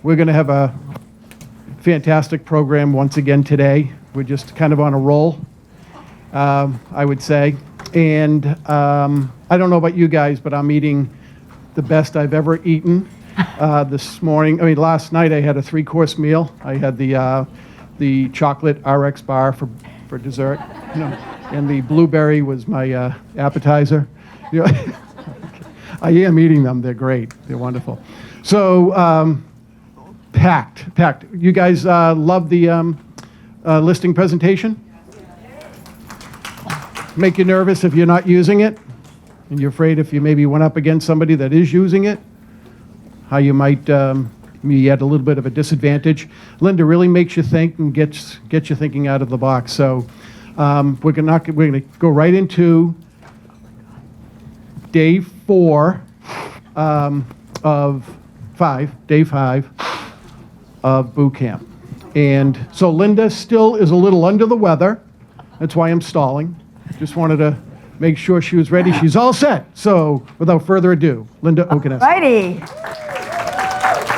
we're going to have a fantastic program once again today. We're just kind of on a roll, I would say. And I don't know about you guys, but I'm eating the best I've ever eaten this morning. I mean, last night I had a 3-course meal. I had the chocolate RX bar for dessert, you know, and the blueberry was my appetizer. You know, I am eating them. They're great. They're wonderful. So packed. You guys love the listing presentation? Make you nervous if you're not using it, and you're afraid if you maybe went up against somebody that is using it, how you might be at a little bit of a disadvantage. Linda really makes you think and gets you thinking out of the box. So we're going to go right into day 4 of 5, day 5 of boot camp. And so Linda still is a little under the weather. That's why I'm stalling. Just wanted to make sure she was ready. She's all set. So without further ado, Linda Okenes. Righty.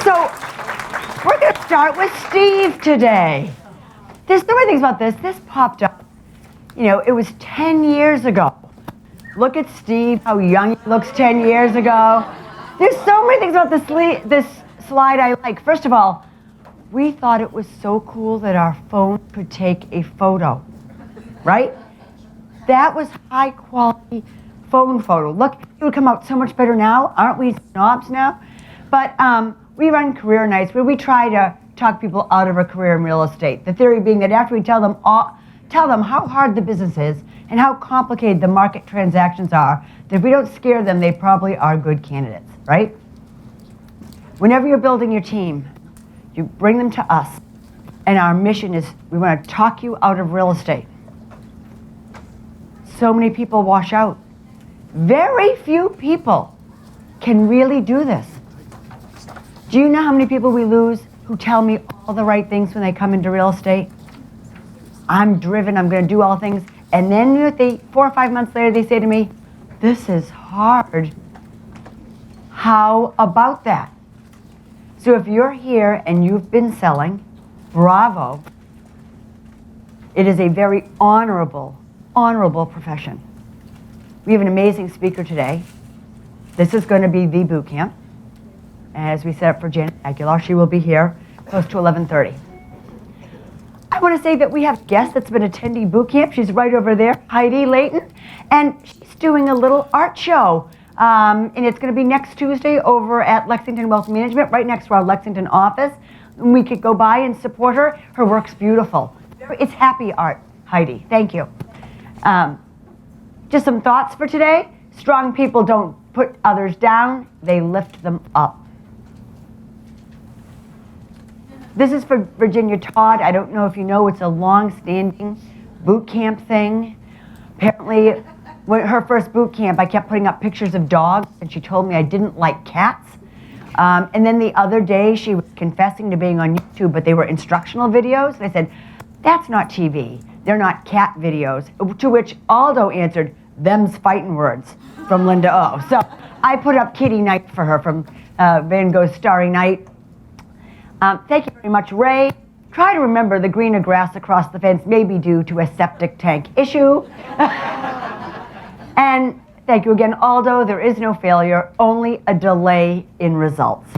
So we're going to start with Steve today. There's so many things about this. This popped up. You know, it was 10 years ago. Look at Steve, how young he looks 10 years ago. There's so many things about this slide I like. First of all, we thought it was so cool that our phone could take a photo, right? That was high quality phone photo. Look, it would come out so much better now. Aren't we snobs now? But we run career nights where we try to talk people out of a career in real estate. The theory being that after we tell them how hard the business is and how complicated the market transactions are, that if we don't scare them, they probably are good candidates, right? Whenever you're building your team, you bring them to us, and our mission is we want to talk you out of real estate. So many people wash out. Very few people can really do this. Do you know how many people we lose who tell me all the right things when they come into real estate? I'm driven, I'm going to do all things. And then 4 or 5 months later, they say to me, this is hard. How about that? So if you're here and you've been selling, bravo. It is a very honorable profession. We have an amazing speaker today. This is going to be the boot camp. As we set up for Janet Aguilar, she will be here close to 11:30. I want to say that we have a guest that's been attending boot camp. She's right over there, Heidi Layton, and she's doing a little art show. And it's going to be next Tuesday over at Lexington Wealth Management, right next to our Lexington office. And we could go by and support her. Her work's beautiful. It's happy art, Heidi. Thank you. Just some thoughts for today. Strong people don't put others down, they lift them up. This is for Virginia Todd. I don't know if you know, it's a long-standing boot camp thing. Apparently, when her first boot camp, I kept putting up pictures of dogs, and she told me I didn't like cats. And then the other day, she was confessing to being on YouTube, but they were instructional videos. And I said, that's not TV. They're not cat videos. To which Aldo answered, them's fighting words from Linda O. So I put up Kitty Night for her from Van Gogh's Starry Night. Thank you very much, Ray. Try to remember the greener grass across the fence may be due to a septic tank issue. And thank you again, Aldo. There is no failure, only a delay in results.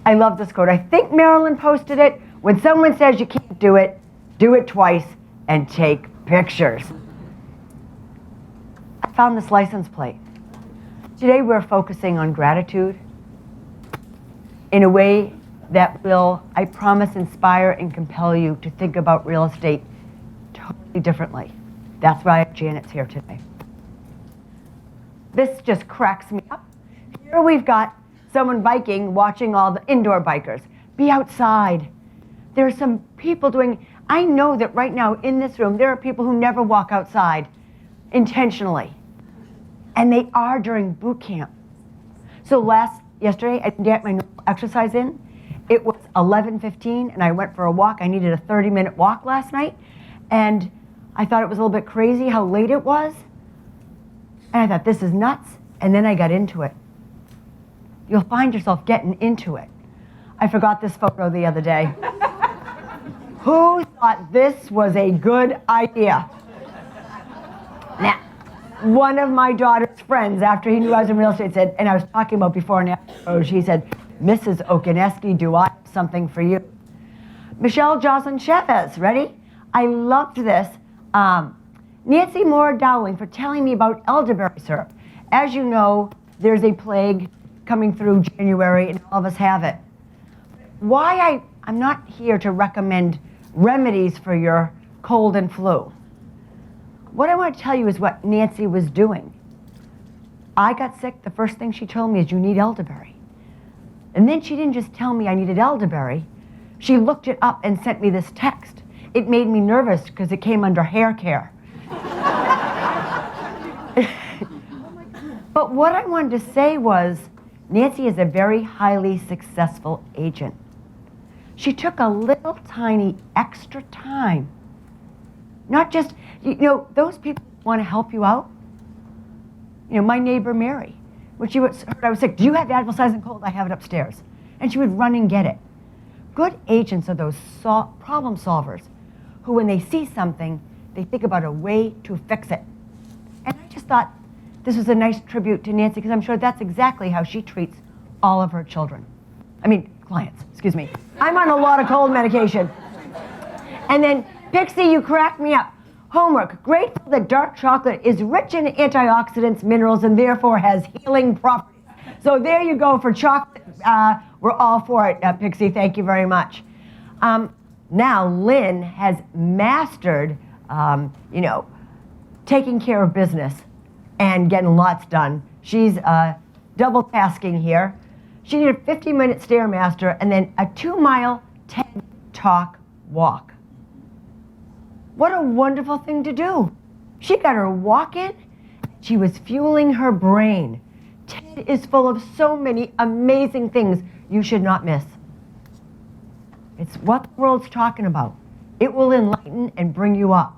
I love this quote. I think Marilyn posted it. When someone says you can't do it twice and take pictures. I found this license plate. Today we're focusing on gratitude in a way that will, I promise, inspire and compel you to think about real estate totally differently. That's why Janet's here today. This just cracks me up. Here we've got someone biking, watching all the indoor bikers. Be outside. There are some people doing, I know that right now in this room, there are people who never walk outside intentionally. And they are during boot camp. So yesterday, I didn't get my normal exercise in. It was 11:15 and I went for a walk. I needed a 30-minute walk last night. And I thought it was a little bit crazy how late it was. And I thought, this is nuts. And then I got into it. You'll find yourself getting into it. I forgot this photo the other day. Who thought this was a good idea? Now, one of my daughter's friends, after he knew I was in real estate, said, and I was talking about before and after, she said, Mrs. Okaneski, do I have something for you? Michelle Jocelyn Chavez, ready? I loved this. Nancy Moore Dowling for telling me about elderberry syrup. As you know, there's a plague coming through January and all of us have it. I'm not here to recommend remedies for your cold and flu. What I want to tell you is what Nancy was doing. I got sick, the first thing she told me is you need elderberry. And then she didn't just tell me I needed elderberry, she looked it up and sent me this text. It made me nervous because it came under hair care. But what I wanted to say was, Nancy is a very highly successful agent. She took a little tiny extra time. Not just, those people want to help you out. My neighbor Mary, when she heard I was sick, do you have Advil size and cold? I have it upstairs. And she would run and get it. Good agents are those problem solvers who, when they see something, they think about a way to fix it. And I just thought this was a nice tribute to Nancy because I'm sure that's exactly how she treats all of her clients, excuse me. I'm on a lot of cold medication. And then, Pixie, you cracked me up. Homework, grateful that dark chocolate is rich in antioxidants, minerals, and therefore has healing properties. So there you go for chocolate. We're all for it, Pixie, thank you very much. Now Lynn has mastered, taking care of business and getting lots done. She's double tasking here. She did a 50-minute Stairmaster and then a 2-mile TED Talk walk. What a wonderful thing to do. She got her walk in. She was fueling her brain. TED is full of so many amazing things you should not miss. It's what the world's talking about. It will enlighten and bring you up.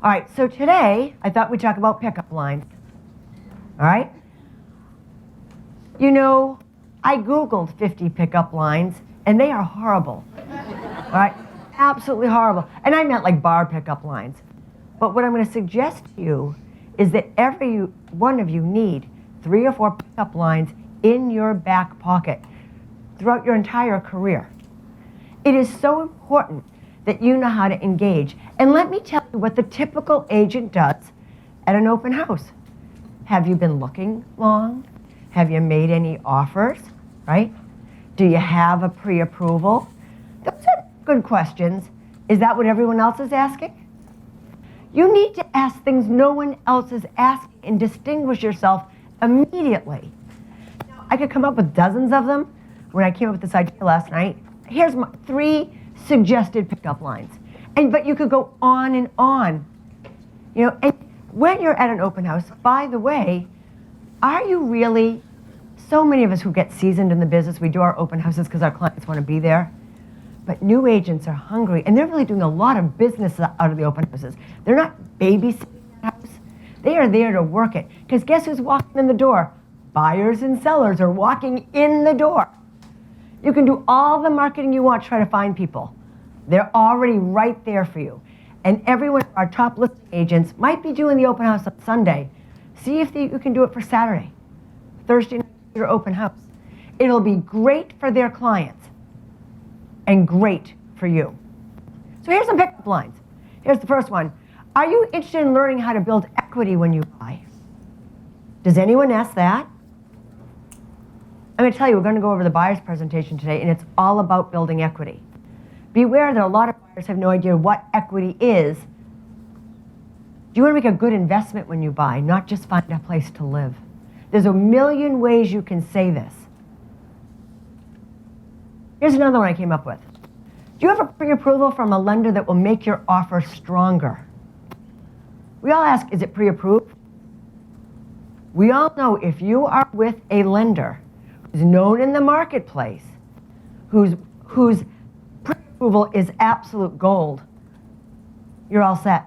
All right, so today, I thought we'd talk about pickup lines. All right? I Googled 50 pickup lines, and they are horrible. All right? Absolutely horrible. And I meant like bar pickup lines. But what I'm going to suggest to you is that every one of you need 3 or 4 pickup lines in your back pocket throughout your entire career. It is so important that you know how to engage. And let me tell you what the typical agent does at an open house. Have you been looking long? Have you made any offers, right? Do you have a pre-approval? Those are good questions. Is that what everyone else is asking? You need to ask things no one else is asking and distinguish yourself immediately. Now, I could come up with dozens of them. When I came up with this idea last night, here's my 3 suggested pickup lines. But you could go on and on. And when you're at an open house, by the way, are you really, so many of us who get seasoned in the business, we do our open houses because our clients want to be there. But new agents are hungry, and they're really doing a lot of business out of the open houses. They're not babysitting the house. They are there to work it. Because guess who's walking in the door? Buyers and sellers are walking in the door. You can do all the marketing you want to try to find people. They're already right there for you. And everyone, our top listing agents, might be doing the open house on Sunday. See if you can do it for Saturday. Thursday night, your open house. It'll be great for their clients and great for you. So here's some pickup lines. Here's the first one. Are you interested in learning how to build equity when you buy? Does anyone ask that? I'm going to tell you, we're going to go over the buyer's presentation today, and it's all about building equity. Beware that a lot of buyers have no idea what equity is. Do you want to make a good investment when you buy, not just find a place to live? There's a million ways you can say this. Here's another one I came up with. Do you have a pre-approval from a lender that will make your offer stronger? We all ask, is it pre-approved? We all know if you are with a lender who's known in the marketplace, whose pre-approval is absolute gold, you're all set.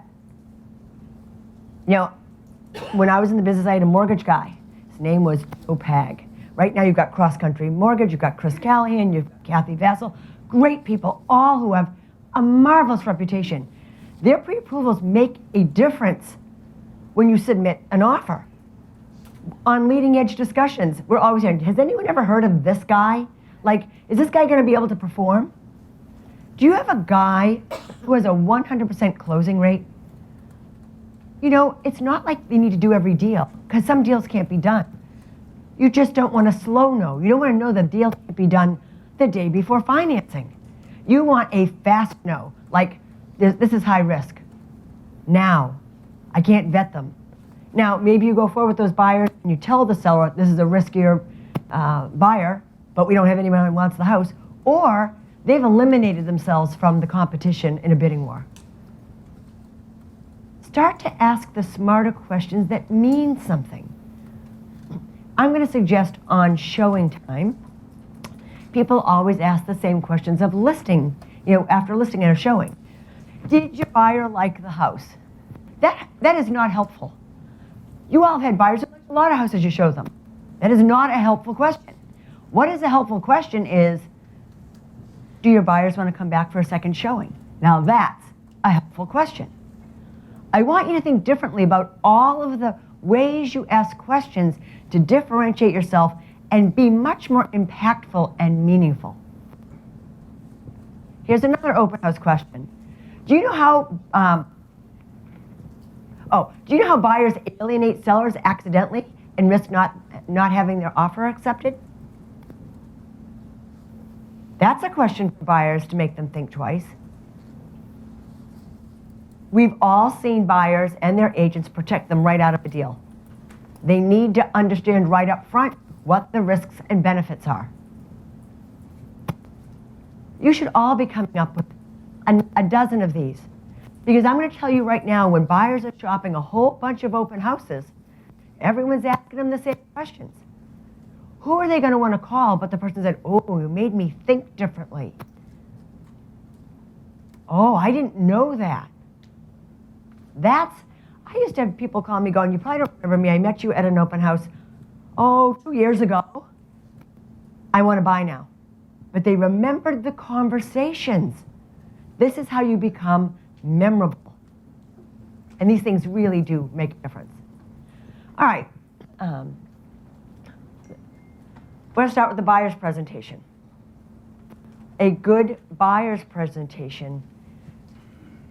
When I was in the business, I had a mortgage guy. His name was Joe Pag. Right now you've got Cross Country Mortgage, you've got Chris Callahan, you've got Kathy Vassal, great people, all who have a marvelous reputation. Their pre-approvals make a difference when you submit an offer. On leading edge discussions, we're always hearing, has anyone ever heard of this guy? Like, is this guy gonna be able to perform? Do you have a guy who has a 100% closing rate? You know, it's not like they need to do every deal, because some deals can't be done. You just don't want a slow no. You don't want to know the deal can't be done the day before financing. You want a fast no, like this is high risk. Now, I can't vet them. Now, maybe you go forward with those buyers and you tell the seller this is a riskier buyer, but we don't have anyone who wants the house, or they've eliminated themselves from the competition in a bidding war. Start to ask the smarter questions that mean something. I'm going to suggest on showing time, people always ask the same questions of listing, after listing and a showing. Did your buyer like the house? That is not helpful. You all have had buyers who like a lot of houses you show them. That is not a helpful question. What is a helpful question is, do your buyers want to come back for a second showing? Now that's a helpful question. I want you to think differently about all of the ways you ask questions to differentiate yourself and be much more impactful and meaningful. Here's another open house question. Do you know how buyers alienate sellers accidentally and risk not having their offer accepted? That's a question for buyers to make them think twice. We've all seen buyers and their agents protect them right out of a deal. They need to understand right up front what the risks and benefits are. You should all be coming up with a dozen of these. Because I'm going to tell you right now, when buyers are shopping a whole bunch of open houses, everyone's asking them the same questions. Who are they going to want to call but the person said, oh, you made me think differently. Oh, I didn't know that. I used to have people call me going, you probably don't remember me, I met you at an open house, 2 years ago. I want to buy now. But they remembered the conversations. This is how you become memorable. And these things really do make a difference. All right. We're going to start with the buyer's presentation. A good buyer's presentation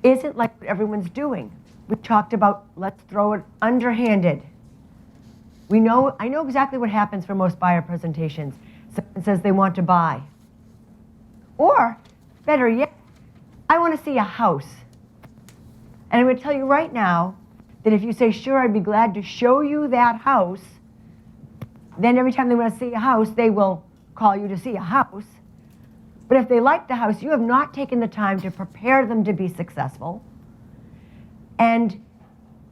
isn't like what everyone's doing. We talked about, let's throw it underhanded. I know exactly what happens for most buyer presentations. Someone says they want to buy. Or, better yet, I want to see a house. And I'm going to tell you right now that if you say, sure, I'd be glad to show you that house, then every time they want to see a house, they will call you to see a house. But if they like the house, you have not taken the time to prepare them to be successful. And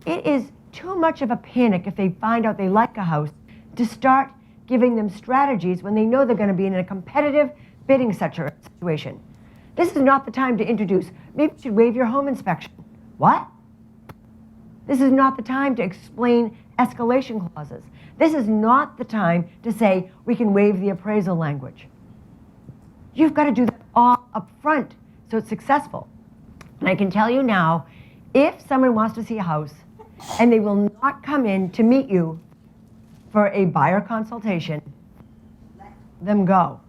it is too much of a panic if they find out they like a house to start giving them strategies when they know they're going to be in a competitive bidding situation. This is not the time to introduce, maybe you should waive your home inspection. What? This is not the time to explain escalation clauses. This is not the time to say we can waive the appraisal language. You've got to do that all up front so it's successful. And I can tell you now, if someone wants to see a house and they will not come in to meet you for a buyer consultation, let them go.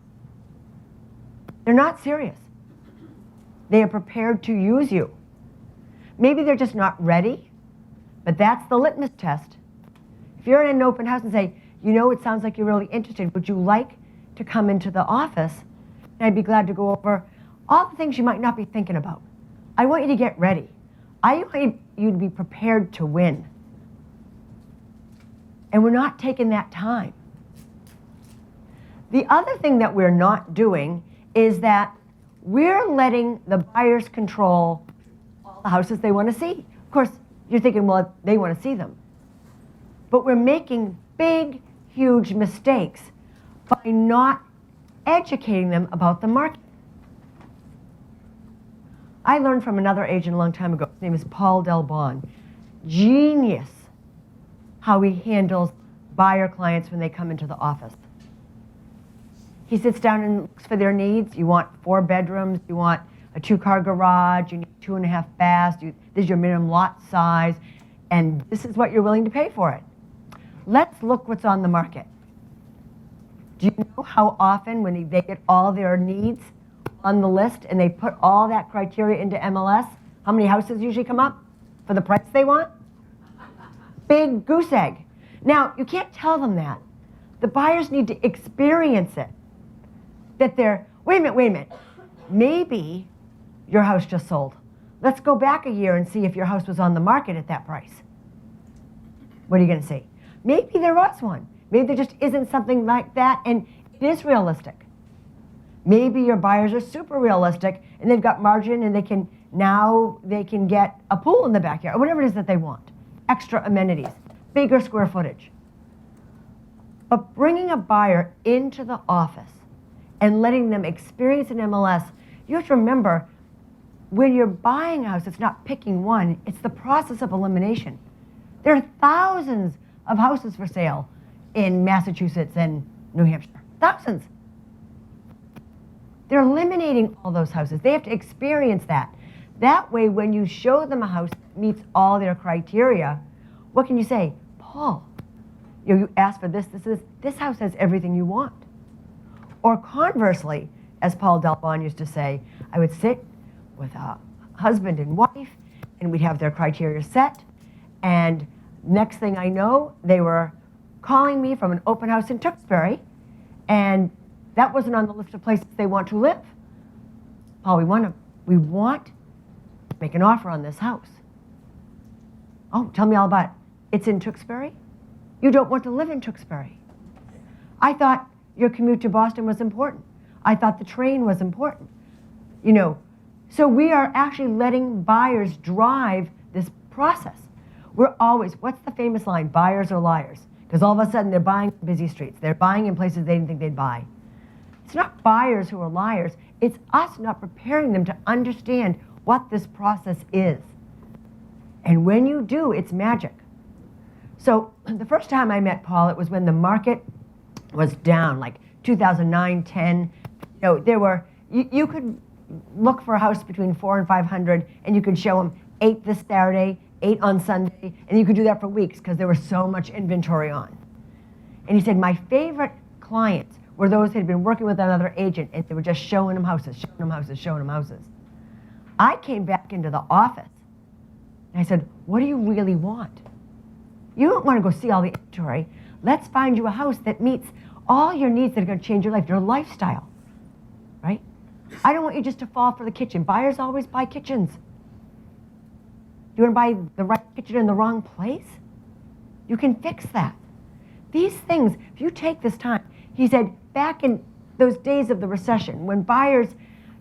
They're not serious. They are prepared to use you. Maybe they're just not ready, but that's the litmus test. If you're in an open house and say, it sounds like you're really interested, would you like to come into the office? And I'd be glad to go over all the things you might not be thinking about. I want you to get ready. I want you to be prepared to win. And we're not taking that time. The other thing that we're not doing is that we're letting the buyers control all the houses they want to see. Of course, you're thinking, well, they want to see them. But we're making big, huge mistakes by not educating them about the market. I learned from another agent a long time ago. His name is Paul Delbon. Genius how he handles buyer clients when they come into the office. He sits down and looks for their needs. You want 4 bedrooms, you want a 2-car garage, you need 2.5 baths, this is your minimum lot size, and this is what you're willing to pay for it. Let's look what's on the market. Do you know how often when they get all their needs on the list and they put all that criteria into MLS, how many houses usually come up for the price they want? Big goose egg. Now, you can't tell them that. The buyers need to experience it. That they're, wait a minute, maybe your house just sold. Let's go back a year and see if your house was on the market at that price. What are you going to see? Maybe there was one. Maybe there just isn't something like that, and it is realistic. Maybe your buyers are super realistic, and they've got margin, and they can get a pool in the backyard, or whatever it is that they want. Extra amenities, bigger square footage. But bringing a buyer into the office and letting them experience an MLS, you have to remember, when you're buying a house, it's not picking one, it's the process of elimination. There are thousands of houses for sale in Massachusetts and New Hampshire. Thousands. They're eliminating all those houses. They have to experience that. That way, when you show them a house that meets all their criteria, what can you say? Paul, you asked for this. This house has everything you want. Or conversely, as Paul Delbon used to say, I would sit with a husband and wife, and we'd have their criteria set, and next thing I know, they were calling me from an open house in Tewksbury, and that wasn't on the list of places they want to live. Paul, we want to make an offer on this house. Oh, tell me all about it. It's in Tewksbury? You don't want to live in Tewksbury. I thought your commute to Boston was important. I thought the train was important. You know, so we are actually letting buyers drive this process. We're always, what's the famous line? Buyers are liars. Because all of a sudden they're buying busy streets. They're buying in places they didn't think they'd buy. It's not buyers who are liars. It's us not preparing them to understand what this process is. And when you do, it's magic. So the first time I met Paul, it was when the market was down, like 2009, 10. You know, there were, you could look for a house between 400 and 500, and you could show them 8 this Saturday, 8 on Sunday, and you could do that for weeks because there was so much inventory on. And he said, my favorite clients were those who had been working with another agent, and they were just showing them houses, showing them houses, showing them houses. I came back into the office, and I said, what do you really want? You don't want to go see all the inventory. Let's find you a house that meets all your needs that are going to change your life, your lifestyle, right? I don't want you just to fall for the kitchen. Buyers always buy kitchens. You want to buy the right kitchen in the wrong place? You can fix that. These things, if you take this time, he said back in those days of the recession, when buyers,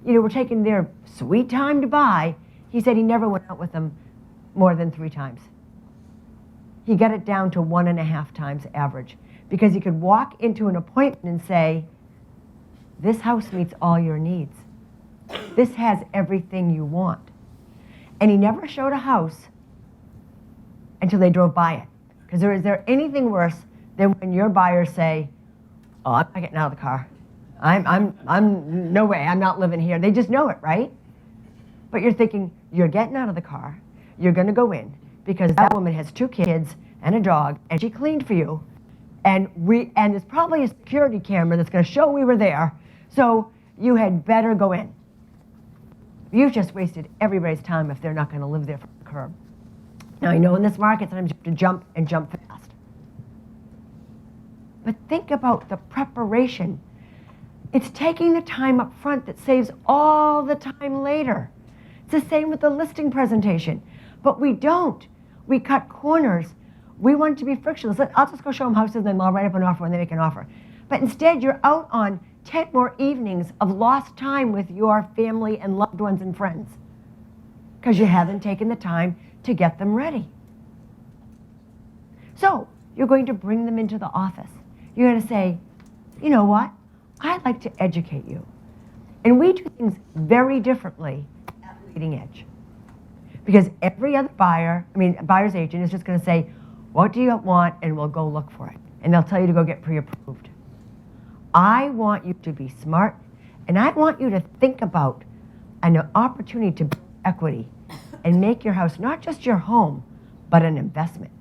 you know, were taking their sweet time to buy, he said he never went out with them more than 3 times. He got it down to 1.5 times average because he could walk into an appointment and say, this house meets all your needs. This has everything you want. And he never showed a house until they drove by it. Because is there anything worse than when your buyers say, oh, I'm not getting out of the car. I'm no way, I'm not living here. They just know it, right? But you're thinking, you're getting out of the car, you're gonna go in, because that woman has 2 kids and a dog, and she cleaned for you, and there's probably a security camera that's gonna show we were there, so you had better go in. You've just wasted everybody's time if they're not gonna live there from the curb. Now, I know in this market, sometimes you have to jump and jump fast. But think about the preparation. It's taking the time up front that saves all the time later. It's the same with the listing presentation. But we don't. We cut corners. We want it to be frictionless. I'll just go show them houses and then I'll write up an offer when they make an offer. But instead, you're out on 10 more evenings of lost time with your family and loved ones and friends because you haven't taken the time to get them ready. So you're going to bring them into the office. You're going to say, you know what? I'd like to educate you. And we do things very differently at Leading Edge. Because every other buyer's agent is just going to say, what do you want? And we'll go look for it. And they'll tell you to go get pre-approved. I want you to be smart, and I want you to think about an opportunity to build equity and make your house not just your home, but an investment.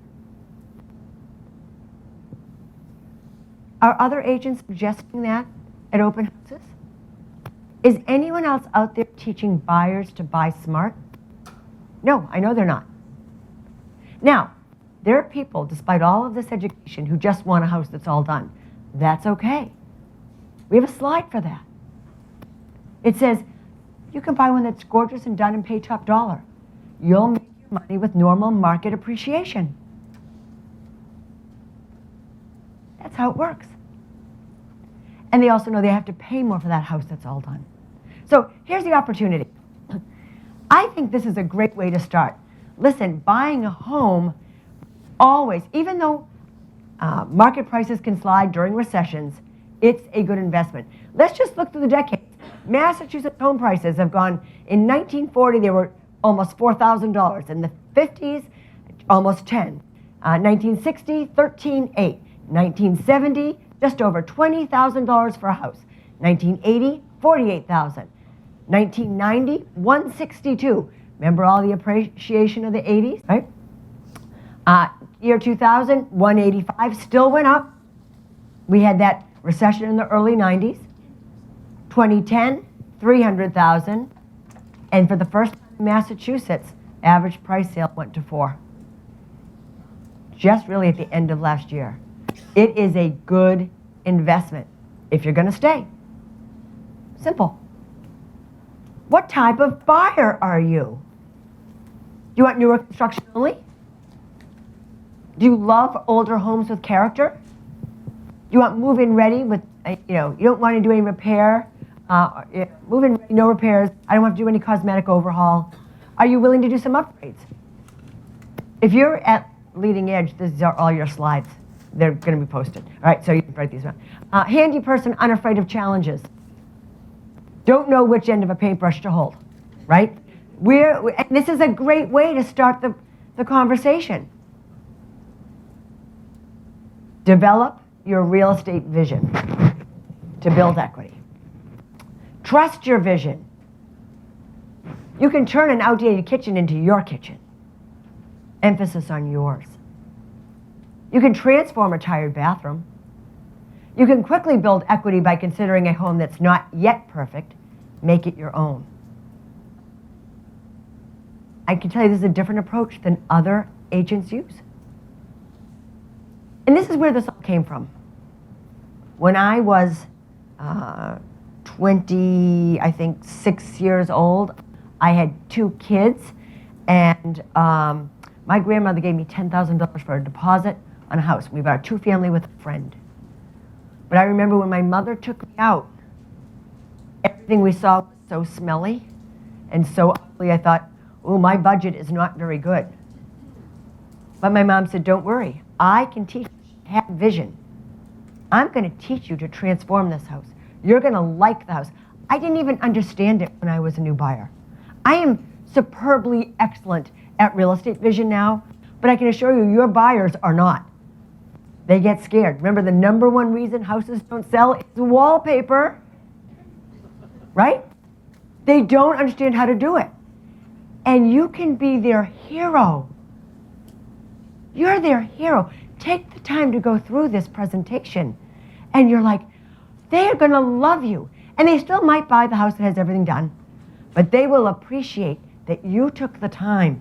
Are other agents suggesting that at open houses? Is anyone else out there teaching buyers to buy smart? No, I know they're not. Now, there are people, despite all of this education, who just want a house that's all done. That's okay. We have a slide for that. It says, you can buy one that's gorgeous and done and pay top dollar. You'll make your money with normal market appreciation. That's how it works. And they also know they have to pay more for that house that's all done. So here's the opportunity. I think this is a great way to start. Listen, buying a home always, even though market prices can slide during recessions, it's a good investment. Let's just look through the decades. Massachusetts home prices have gone, in 1940 they were almost $4,000. In the 50s, almost 10. 1960, 13.8. 1970, just over $20,000 for a house. 1980, $48,000. 1990, $162. Remember all the appreciation of the 80s, right? Year 2000, $185, still went up. We had that recession in the early 90s. 2010, $300,000. And for the first time in Massachusetts, average price sale went to $4. Just really at the end of last year. It is a good investment if you're going to stay. Simple. What type of buyer are you? Do you want newer construction only? Do you love older homes with character? Do you want move-in ready with, you don't want to do any repair? Move-in ready, no repairs. I don't have to do any cosmetic overhaul. Are you willing to do some upgrades? If you're at leading edge, these are all your slides. They're going to be posted. All right, so you can write these down. Handy person, unafraid of challenges. Don't know which end of a paintbrush to hold, right? And this is a great way to start the conversation. Develop your real estate vision to build equity. Trust your vision. You can turn an outdated kitchen into your kitchen. Emphasis on yours. You can transform a tired bathroom. You can quickly build equity by considering a home that's not yet perfect. Make it your own. I can tell you this is a different approach than other agents use. And this is where this all came from. When I was 6 years old, I had 2 kids, and my grandmother gave me $10,000 for a deposit on a house. We bought a 2-family with a friend. But I remember when my mother took me out, everything we saw was so smelly and so ugly, I thought, oh, my budget is not very good. But my mom said, don't worry, I can teach you to have vision. I'm going to teach you to transform this house. You're going to like the house. I didn't even understand it when I was a new buyer. I am superbly excellent at real estate vision now, but I can assure you, your buyers are not. They get scared. Remember, the #1 reason houses don't sell is wallpaper, right? They don't understand how to do it. And you can be their hero. You're their hero. Take the time to go through this presentation, and you're like, they are going to love you. And they still might buy the house that has everything done, but they will appreciate that you took the time.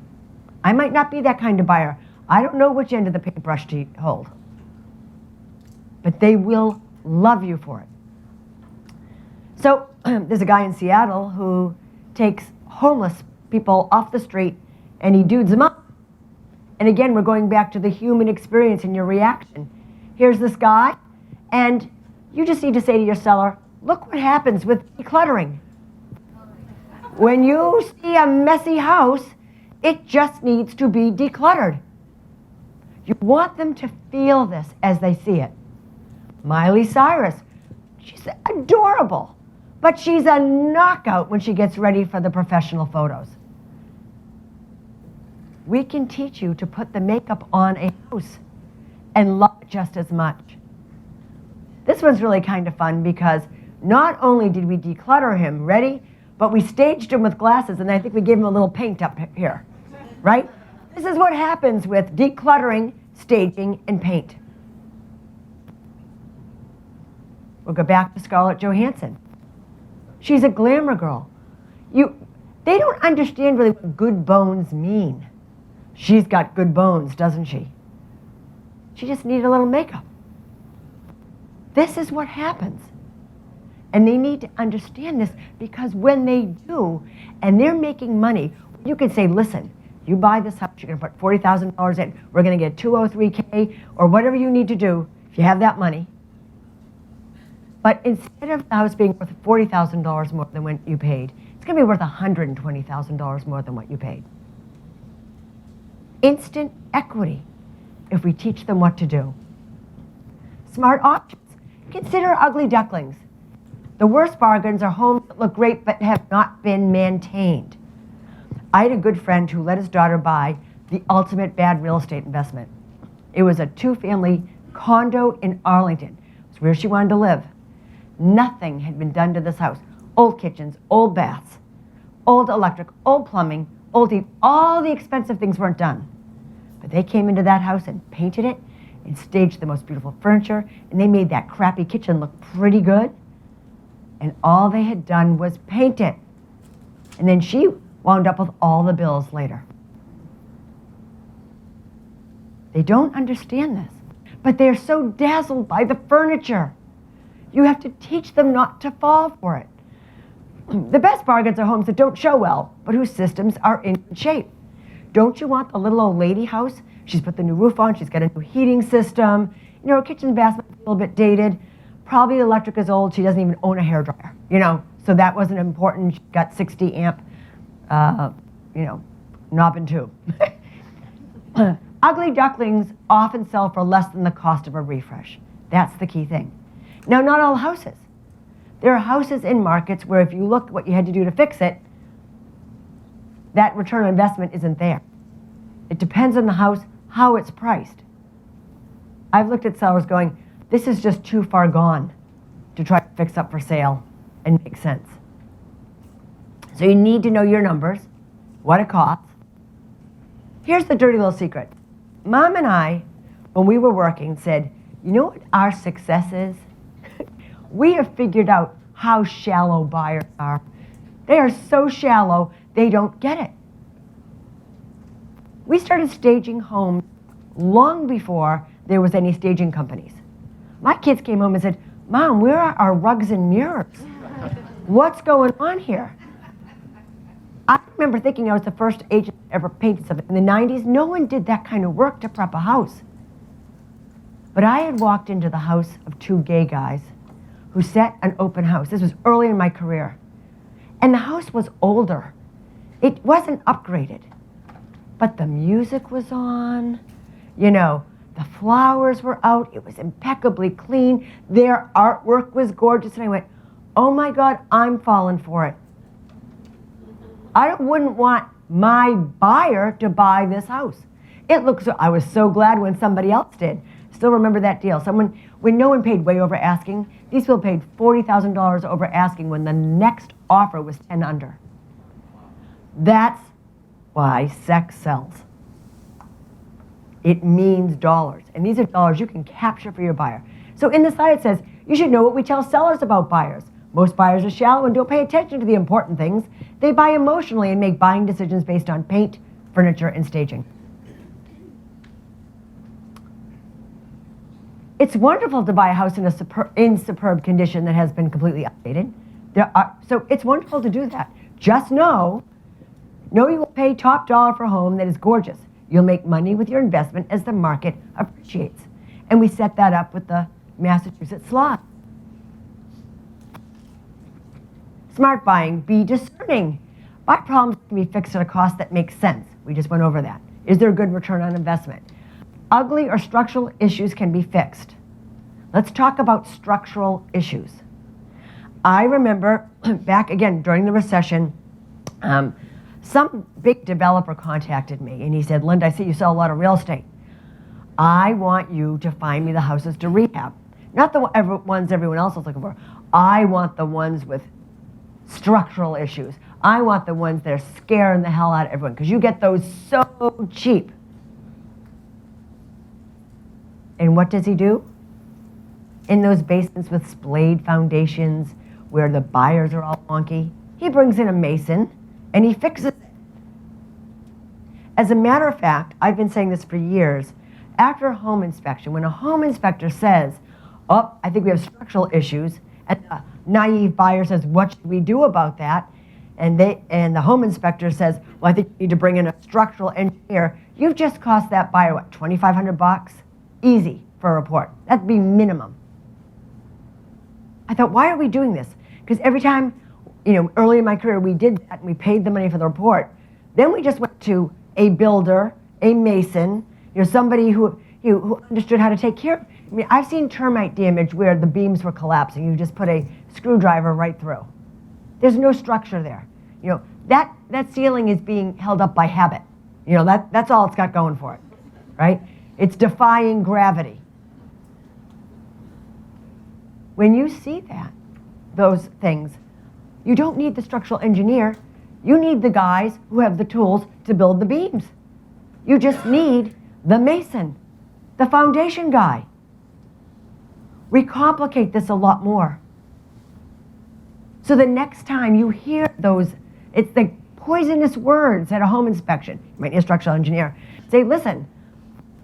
I might not be that kind of buyer. I don't know which end of the paintbrush to hold, but they will love you for it. So there's a guy in Seattle who takes homeless people off the street and he dudes them up. And again, we're going back to the human experience and your reaction. Here's this guy, and you just need to say to your seller, look what happens with decluttering. When you see a messy house, it just needs to be decluttered. You want them to feel this as they see it. Miley Cyrus, she's adorable, but she's a knockout when she gets ready for the professional photos. We can teach you to put the makeup on a house and love it just as much. This one's really kind of fun because not only did we declutter him, ready, but we staged him with glasses, and I think we gave him a little paint up here, right? This is what happens with decluttering, staging, and paint. We'll go back to Scarlett Johansson. She's a glamour girl. They don't understand really what good bones mean. She's got good bones, doesn't she? She just needed a little makeup. This is what happens. And they need to understand this because when they do, and they're making money, you can say, listen, you buy this house, you're going to put $40,000 in, we're going to get 203K, or whatever you need to do if you have that money. But instead of the house being worth $40,000 more than what you paid, it's going to be worth $120,000 more than what you paid. Instant equity if we teach them what to do. Smart options. Consider ugly ducklings. The worst bargains are homes that look great but have not been maintained. I had a good friend who let his daughter buy the ultimate bad real estate investment. It was a 2-family condo in Arlington. It was where she wanted to live. Nothing had been done to this house. Old kitchens, old baths, old electric, old plumbing, old heat. All the expensive things weren't done. But they came into that house and painted it and staged the most beautiful furniture, and they made that crappy kitchen look pretty good. And all they had done was paint it. And then she wound up with all the bills later. They don't understand this, but they're so dazzled by the furniture. You have to teach them not to fall for it. The best bargains are homes that don't show well, but whose systems are in good shape. Don't you want the little old lady house? She's put the new roof on, she's got a new heating system. You know, her kitchen and bath might be a little bit dated. Probably the electric is old, she doesn't even own a hairdryer, you know, so that wasn't important. She got 60 amp, knob and tube. Ugly ducklings often sell for less than the cost of a refresh. That's the key thing. Now, not all houses. There are houses in markets where if you looked what you had to do to fix it, that return on investment isn't there. It depends on the house, how it's priced. I've looked at sellers going, this is just too far gone to try to fix up for sale and make sense. So you need to know your numbers, what it costs. Here's the dirty little secret. Mom and I, when we were working, said, you know what our success is? We have figured out how shallow buyers are. They are so shallow, they don't get it. We started staging homes long before there was any staging companies. My kids came home and said, Mom, where are our rugs and mirrors? What's going on here? I remember thinking I was the first agent to ever painted something. In the 90s, no one did that kind of work to prep a house. But I had walked into the house of 2 gay guys who set an open house. This was early in my career. And the house was older. It wasn't upgraded. But the music was on. You know, the flowers were out. It was impeccably clean. Their artwork was gorgeous. And I went, oh my God, I'm falling for it. I wouldn't want my buyer to buy this house. I was so glad when somebody else did. Still remember that deal. When no one paid way over asking, these people paid $40,000 over asking when the next offer was 10 under. That's why sex sells. It means dollars. And these are dollars you can capture for your buyer. So in the slide it says, you should know what we tell sellers about buyers. Most buyers are shallow and don't pay attention to the important things. They buy emotionally and make buying decisions based on paint, furniture, and staging. It's wonderful to buy a house in superb condition that has been completely updated. So it's wonderful to do that. Just know you will pay top dollar for a home that is gorgeous. You'll make money with your investment as the market appreciates. And we set that up with the Massachusetts law. Smart buying, be discerning. Buy problems can be fixed at a cost that makes sense. We just went over that. Is there a good return on investment? Ugly or structural issues can be fixed. Let's talk about structural issues. I remember back again during the recession, some big developer contacted me and he said, Linda, I see you sell a lot of real estate. I want you to find me the houses to rehab. Not the ones everyone else is looking for. I want the ones with structural issues. I want the ones that are scaring the hell out of everyone, because you get those so cheap. And what does he do? In those basements with splayed foundations where the buyers are all wonky, he brings in a mason and he fixes it. As a matter of fact, I've been saying this for years, after a home inspection, when a home inspector says, oh, I think we have structural issues, and the naive buyer says, what should we do about that? And the home inspector says, well, I think you need to bring in a structural engineer. You've just cost that buyer, what, $2,500? Easy for a report. That'd be minimum. I thought, why are we doing this? Because every time, early in my career, we did that and we paid the money for the report. Then we just went to a builder, a mason, somebody who understood how to take care of it. I mean, I've seen termite damage where the beams were collapsing. You just put a screwdriver right through. There's no structure there. That ceiling is being held up by habit. That's all it's got going for it, right? It's defying gravity. When you see those things, you don't need the structural engineer. You need the guys who have the tools to build the beams. You just need the mason, the foundation guy. We complicate this a lot more. So the next time you hear those, it's the poisonous words at a home inspection. You might need a structural engineer. Say, listen,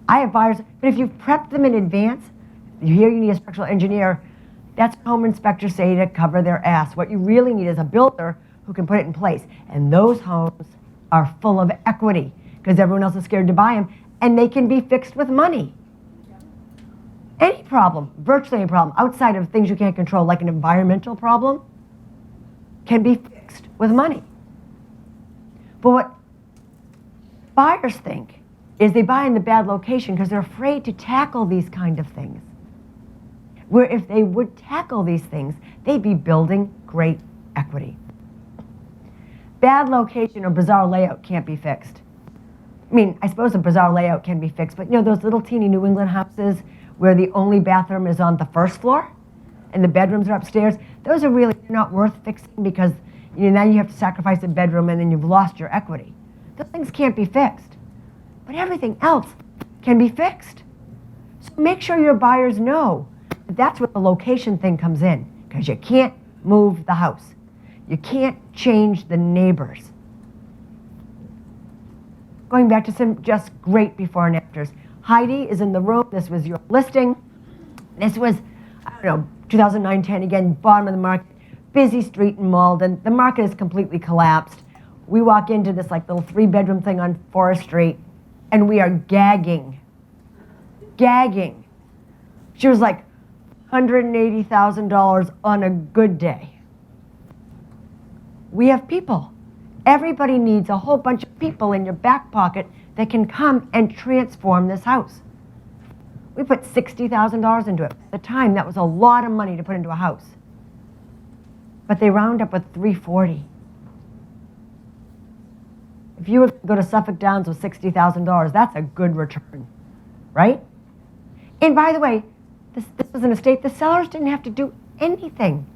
I have buyers, but if you've prepped them in advance, you hear you need a structural engineer, that's what home inspectors say to cover their ass. What you really need is a builder who can put it in place. And those homes are full of equity because everyone else is scared to buy them, and they can be fixed with money. Any problem, virtually any problem, outside of things you can't control, like an environmental problem, can be fixed with money. But what buyers think is they buy in the bad location because they're afraid to tackle these kind of things. Where if they would tackle these things, they'd be building great equity. Bad location or bizarre layout can't be fixed. I mean, I suppose a bizarre layout can be fixed, but those little teeny New England houses where the only bathroom is on the first floor and the bedrooms are upstairs, those are really not worth fixing because now you have to sacrifice a bedroom and then you've lost your equity. Those things can't be fixed. But everything else can be fixed. So make sure your buyers know that that's where the location thing comes in, because you can't move the house. You can't change the neighbors. Going back to some just great before and afters. Heidi is in the room. This was your listing. This was, 2009-10, again, bottom of the market, busy street in Malden. The market has completely collapsed. We walk into this little 3-bedroom thing on Forest Street, and we are gagging. Gagging. She was like $180,000 on a good day. We have people. Everybody needs a whole bunch of people in your back pocket that can come and transform this house. We put $60,000 into it. At the time, that was a lot of money to put into a house. But they round up with $340,000. If you were to go to Suffolk Downs with $60,000, that's a good return, right? And by the way, this was an estate. The sellers didn't have to do anything.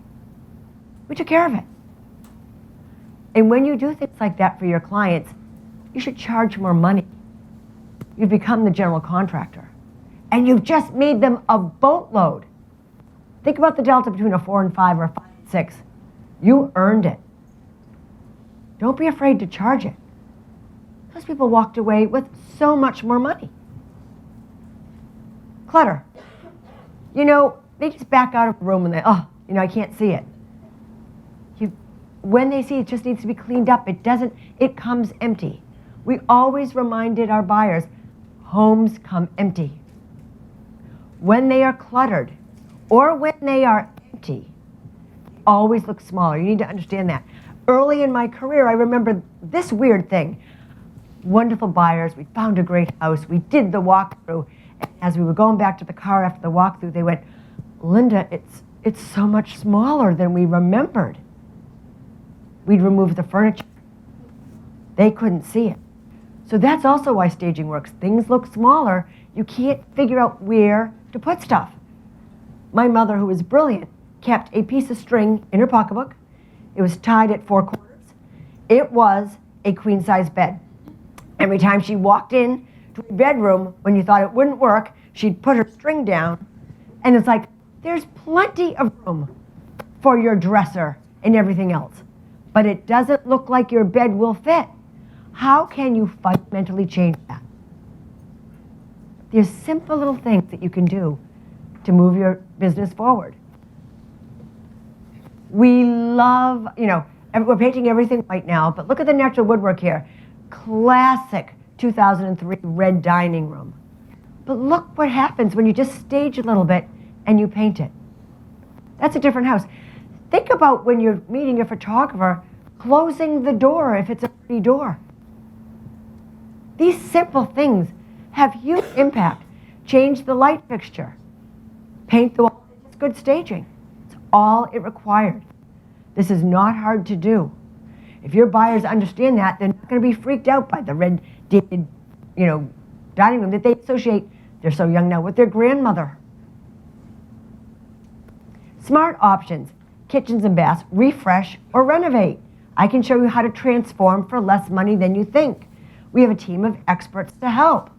We took care of it. And when you do things like that for your clients, you should charge more money. You've become the general contractor. And you've just made them a boatload. Think about the delta between a 4 and 5 or a 5 and 6. You earned it. Don't be afraid to charge it. Those people walked away with so much more money. Clutter. They just back out of the room and they, I can't see it. When they see it just needs to be cleaned up, it comes empty. We always reminded our buyers, homes come empty. When they are cluttered or when they are empty, they always look smaller. You need to understand that. Early in my career, I remember this weird thing. Wonderful buyers, we found a great house, we did the walkthrough, and as we were going back to the car after the walkthrough, they went, Linda, it's so much smaller than we remembered. We'd removed the furniture. They couldn't see it. So that's also why staging works. Things look smaller. You can't figure out where to put stuff. My mother, who was brilliant, kept a piece of string in her pocketbook. It was tied at 4 corners. It was a queen-size bed. Every time she walked in to a bedroom, when you thought it wouldn't work, she'd put her string down, and it's like, there's plenty of room for your dresser and everything else, but it doesn't look like your bed will fit. How can you fundamentally change that? There's simple little things that you can do to move your business forward. We love, we're painting everything white now, but look at the natural woodwork here. Classic 2003 red dining room. But look what happens when you just stage a little bit and you paint it. That's a different house. Think about when you're meeting your photographer, closing the door if it's a pretty door. These simple things have huge impact. Change the light fixture. Paint the wall. It's good staging. It's all it required. This is not hard to do. If your buyers understand that, they're not going to be freaked out by the red dated, dining room that they associate, they're so young now, with their grandmother. Smart options, kitchens and baths, refresh or renovate. I can show you how to transform for less money than you think. We have a team of experts to help.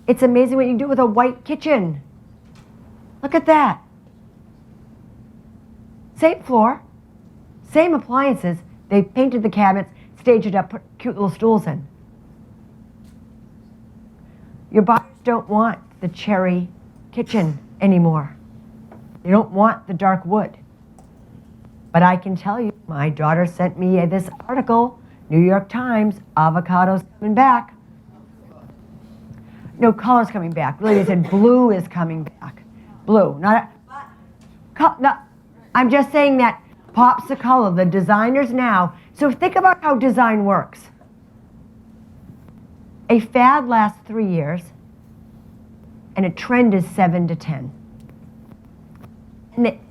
It's amazing what you can do with a white kitchen. Look at that. Same floor, same appliances. They painted the cabinets, staged it up, put cute little stools in. Your buyers don't want the cherry kitchen anymore. They don't want the dark wood. But I can tell you, my daughter sent me this article, New York Times, avocados coming back. No, color's coming back. Really, they said blue is coming back. Blue, not no, I'm just saying that pops the color, the designers now. So think about how design works. A fad lasts 3 years, and a trend is 7 to 10.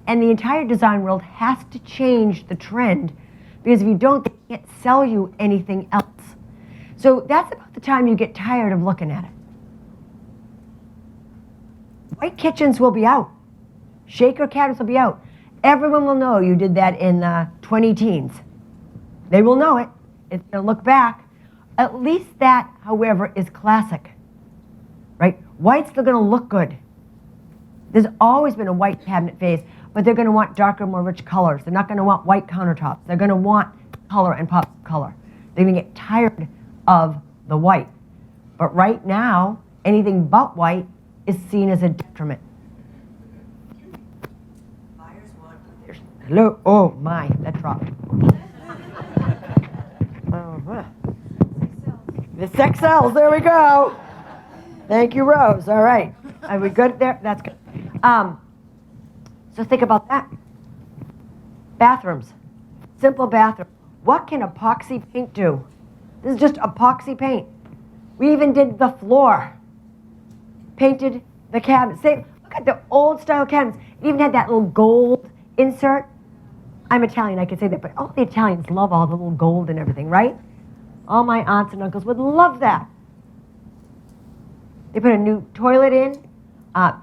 And the entire design world has to change the trend, because if you don't, they can't sell you anything else. So that's about the time you get tired of looking at it. White kitchens will be out. Shaker cabinets will be out. Everyone will know you did that in the 20 teens. They will know it. They'll look back. At least that, however, is classic, right? White's still going to look good. There's always been a white cabinet phase, but they're going to want darker, more rich colors. They're not going to want white countertops. They're going to want color and pop of color. They're going to get tired of the white. But right now, anything but white is seen as a detriment. Buyers want their... Hello? Oh my, that dropped. The sex sells, there we go. Thank you, Rose. All right. Are we good there? That's good. So think about that. Bathrooms. Simple bathroom. What can epoxy paint do? This is just epoxy paint. We even did the floor. Painted the cabinets. Look at the old style cabinets. It even had that little gold insert. I'm Italian, I can say that, but all the Italians love all the little gold and everything, right? All my aunts and uncles would love that. They put a new toilet in,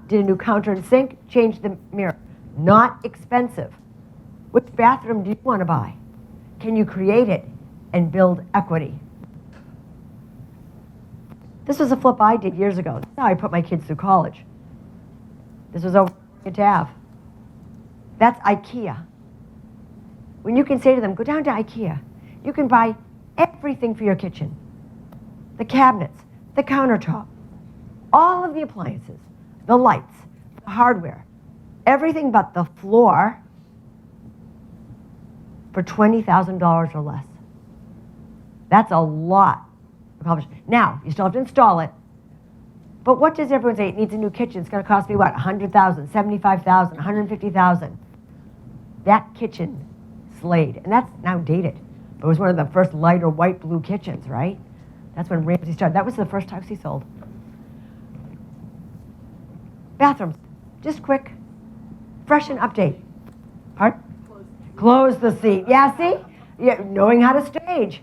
did a new counter and sink, changed the mirror. Not expensive. Which bathroom do you want to buy? Can you create it and build equity? This was a flip I did years ago. This is how I put my kids through college. This was over at Ave. That's IKEA. When you can say to them, go down to IKEA, you can buy everything for your kitchen. The cabinets, the countertop, all of the appliances, the lights, the hardware, everything but the floor for $20,000 or less. That's a lot. Now, you still have to install it. But what does everyone say? It needs a new kitchen. It's going to cost me what? $100,000, $75,000, $150,000. That kitchen slayed. And that's now dated. But it was one of the first lighter white blue kitchens, right? That's when Ramsey started. That was the first house he sold. Bathrooms. Just quick. Fresh and update. Pardon? Close the seat. Yeah, see? Yeah, knowing how to stage.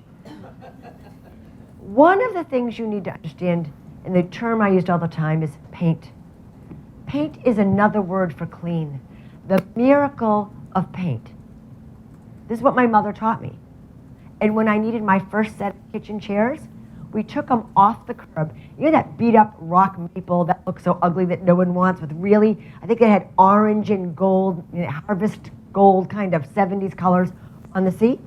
One of the things you need to understand, and the term I used all the time, is paint. Paint is another word for clean. The miracle of paint. This is what my mother taught me. And when I needed my first set of kitchen chairs, we took them off the curb. You know that beat up rock maple that looks so ugly that no one wants, with really, I think it had orange and gold, harvest gold kind of 70s colors on the seat?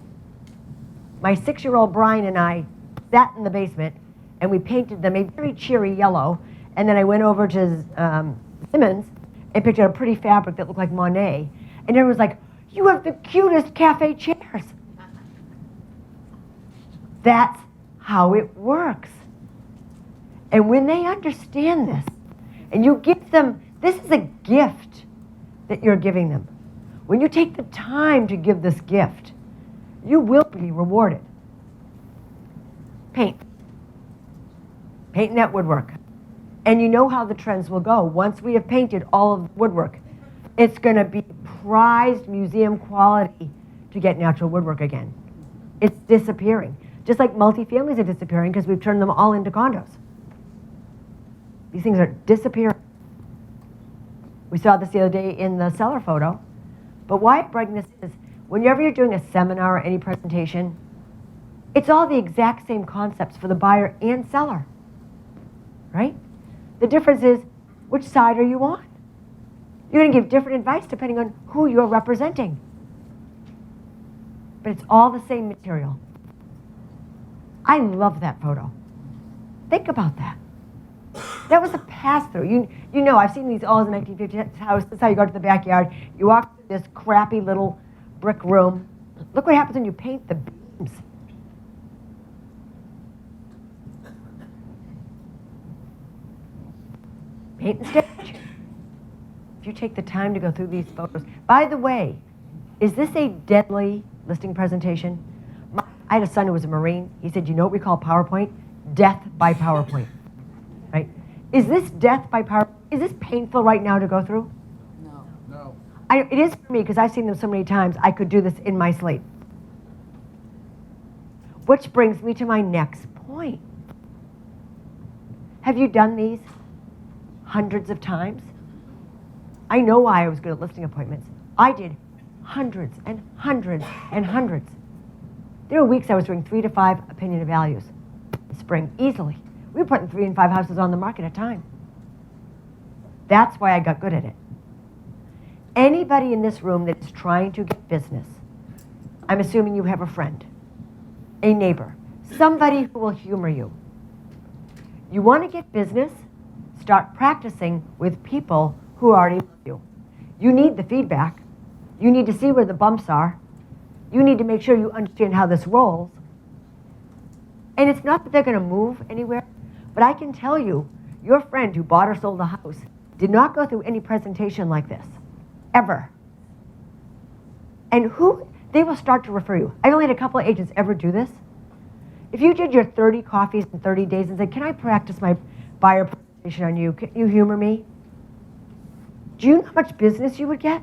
My 6-year-old Brian and I sat in the basement and we painted them a very cheery yellow. And then I went over to Simmons and picked out a pretty fabric that looked like Monet. And everyone was like, "You have the cutest cafe chairs." That's how it works. And when they understand this, and you give them, this is a gift that you're giving them. When you take the time to give this gift, you will be rewarded. Paint. Painting that woodwork. And you know how the trends will go. Once we have painted all of the woodwork, it's going to be prized museum quality to get natural woodwork again. It's disappearing. Just like multifamilies are disappearing because we've turned them all into condos. These things are disappearing. We saw this the other day in the cellar photo. But why I'm bringing this is, whenever you're doing a seminar or any presentation, it's all the exact same concepts for the buyer and seller, right? The difference is, which side are you on? You're going to give different advice depending on who you're representing. But it's all the same material. I love that photo. Think about that. That was a pass-through. You know, I've seen these all in the 1950s house. That's how you go to the backyard. You walk through this crappy little brick room. Look what happens when you paint the beams. Paint and stitch. If you take the time to go through these photos. By the way, is this a deadly listing presentation? I had a son who was a Marine. He said, "You know what we call PowerPoint? Death by PowerPoint." Right? Is this death by PowerPoint? Is this painful right now to go through? No. It is for me because I've seen them so many times. I could do this in my sleep. Which brings me to my next point. Have you done these hundreds of times? I know why I was good at listing appointments. I did hundreds and hundreds and hundreds. There were weeks I was doing 3 to 5 opinion of values in spring, easily. We were putting 3 and 5 houses on the market at a time. That's why I got good at it. Anybody in this room that's trying to get business, I'm assuming you have a friend, a neighbor, somebody who will humor you. You want to get business? Start practicing with people who already love you. You need the feedback. You need to see where the bumps are. You need to make sure you understand how this rolls. And it's not that they're going to move anywhere, but I can tell you, your friend who bought or sold a house did not go through any presentation like this, ever. And they will start to refer you. I only had a couple of agents ever do this. If you did your 30 coffees in 30 days and said, "Can I practice my buyer presentation on you? Can you humor me?" Do you know how much business you would get?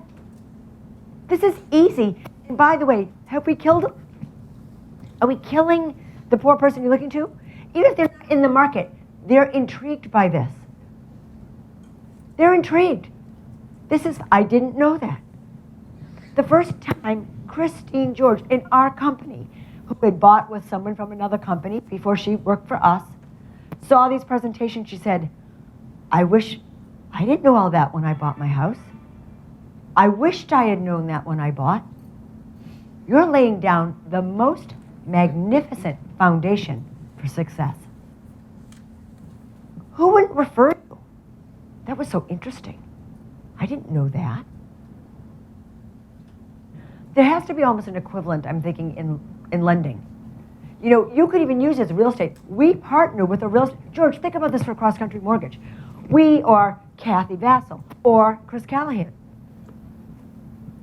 This is easy. And by the way, have we killed them? Are we killing the poor person you're looking to? Even if they're not in the market, they're intrigued by this. They're intrigued. I didn't know that. The first time Christine George in our company, who had bought with someone from another company before she worked for us, saw these presentations, she said, "I wish I didn't know all that when I bought my house. I wished I had known that when I bought." You're laying down the most magnificent foundation for success. Who wouldn't refer you? That was so interesting. I didn't know that. There has to be almost an equivalent, I'm thinking, in lending. You know, you could even use it as real estate. We partner with a real estate. George, think about this for cross-country mortgage. We or Kathy Vassell or Chris Callahan.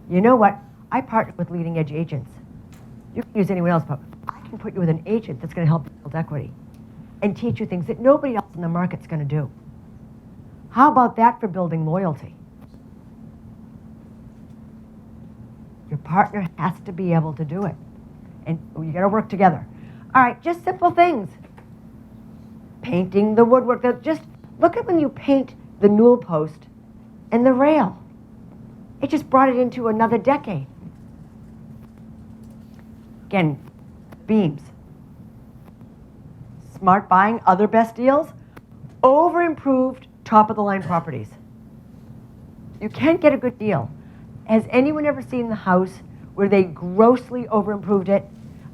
You know what? I partner with leading edge agents. You can use anyone else, but I can put you with an agent that's going to help you build equity and teach you things that nobody else in the market's going to do. How about that for building loyalty? Your partner has to be able to do it. And you got to work together. All right, just simple things. Painting the woodwork. Just look at when you paint the newel post and the rail. It just brought it into another decade. Again, beams. Smart buying, other best deals, over improved, top of the line properties. You can't get a good deal. Has anyone ever seen the house where they grossly over improved it?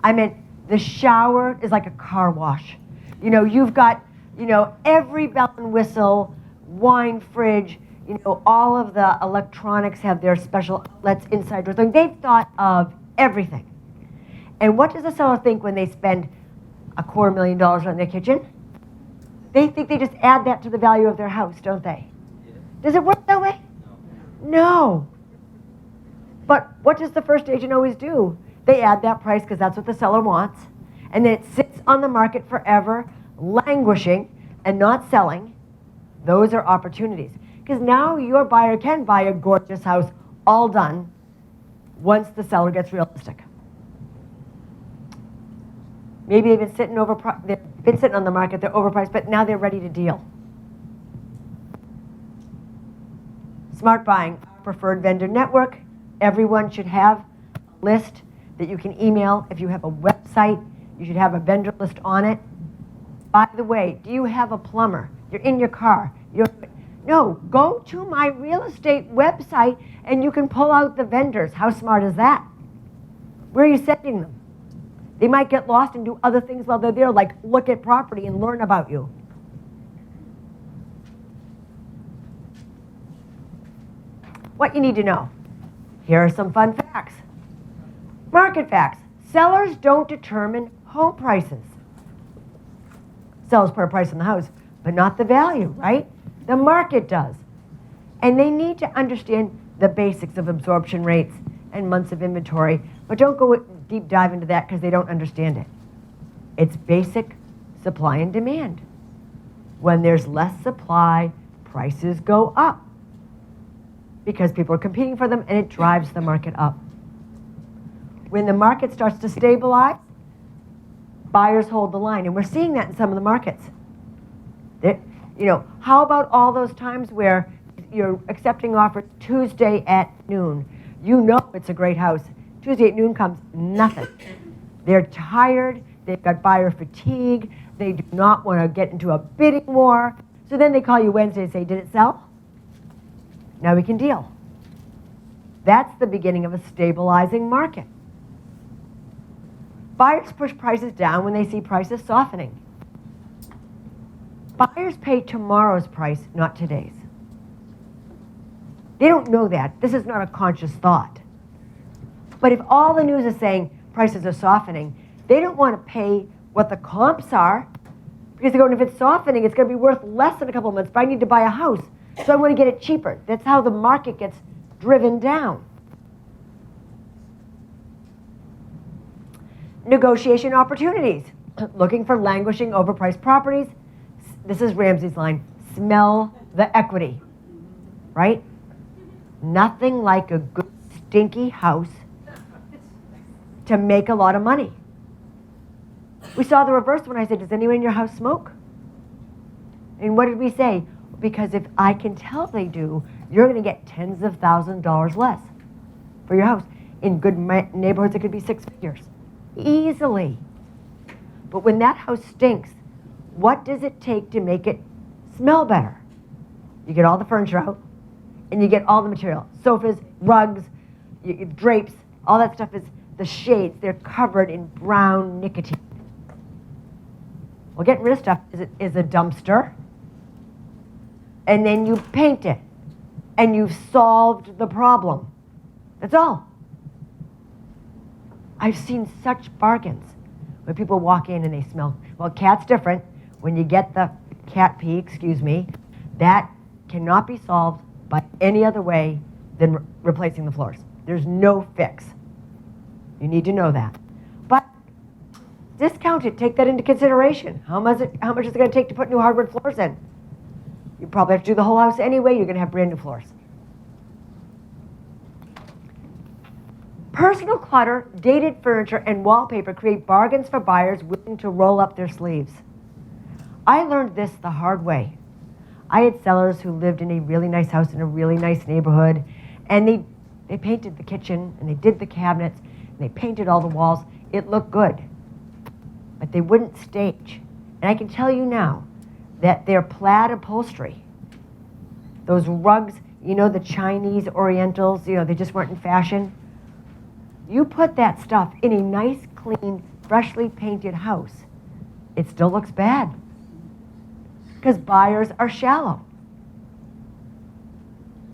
I mean, the shower is like a car wash. You know, you've got, you know, every bell and whistle, wine fridge, you know, all of the electronics have their special outlets inside doors. They've thought of everything. And what does the seller think when they spend $250,000 on their kitchen? They think they just add that to the value of their house, don't they? Does it work that way? No. But what does the first agent always do? They add that price because that's what the seller wants. And then it sits on the market forever, languishing and not selling. Those are opportunities. Because now your buyer can buy a gorgeous house all done once the seller gets realistic. Maybe they've been sitting on the market, they're overpriced, but now they're ready to deal. Smart buying, preferred vendor network. Everyone should have a list that you can email. If you have a website, you should have a vendor list on it. By the way, do you have a plumber? You're in your car. No, go to my real estate website and you can pull out the vendors. How smart is that? Where are you sending them? They might get lost and do other things while they're there, like look at property and learn about you. What you need to know. Here are some fun facts. Market facts. Sellers don't determine home prices. Sellers put a price on the house, but not the value, right? The market does. And they need to understand the basics of absorption rates and months of inventory, but don't go deep dive into that because they don't understand it. It's basic supply and demand. When there's less supply, prices go up because people are competing for them and it drives the market up. When the market starts to stabilize, buyers hold the line, and we're seeing that in some of the markets. You know, how about all those times where you're accepting offers Tuesday at noon? You know it's a great house. Tuesday at noon comes, nothing. They're tired, they've got buyer fatigue, they do not want to get into a bidding war. So then they call you Wednesday and say, did it sell? Now we can deal. That's the beginning of a stabilizing market. Buyers push prices down when they see prices softening. Buyers pay tomorrow's price, not today's. They don't know that. This is not a conscious thought. But if all the news is saying prices are softening, they don't want to pay what the comps are because they're going, if it's softening, it's going to be worth less in a couple of months, but I need to buy a house, so I want to get it cheaper. That's how the market gets driven down. Negotiation opportunities. Looking for languishing, overpriced properties. This is Ramsey's line. Smell the equity, right? Nothing like a good stinky house to make a lot of money. We saw the reverse when I said, does anyone in your house smoke? And what did we say? Because if I can tell they do, you're going to get tens of thousands of dollars less for your house. In good neighborhoods, it could be 6 figures. Easily. But when that house stinks, what does it take to make it smell better? You get all the furniture out, and you get all the material. Sofas, rugs, drapes, all that stuff is the shades. They're covered in brown nicotine. Well, getting rid of stuff is a dumpster. And then you paint it. And you've solved the problem. That's all. I've seen such bargains when people walk in and they smell. Well, cat's different. When you get the cat pee, that cannot be solved by any other way than replacing the floors. There's no fix. You need to know that. But discount it. Take that into consideration. How much is it going to take to put new hardwood floors in? You probably have to do the whole house anyway. You're going to have brand new floors. Personal clutter, dated furniture, and wallpaper create bargains for buyers willing to roll up their sleeves. I learned this the hard way. I had sellers who lived in a really nice house in a really nice neighborhood, and they painted the kitchen, and they did the cabinets, and they painted all the walls. It looked good, but they wouldn't stage. And I can tell you now that their plaid upholstery, those rugs, the Chinese Orientals, they just weren't in fashion. You put that stuff in a nice, clean, freshly painted house, it still looks bad because buyers are shallow.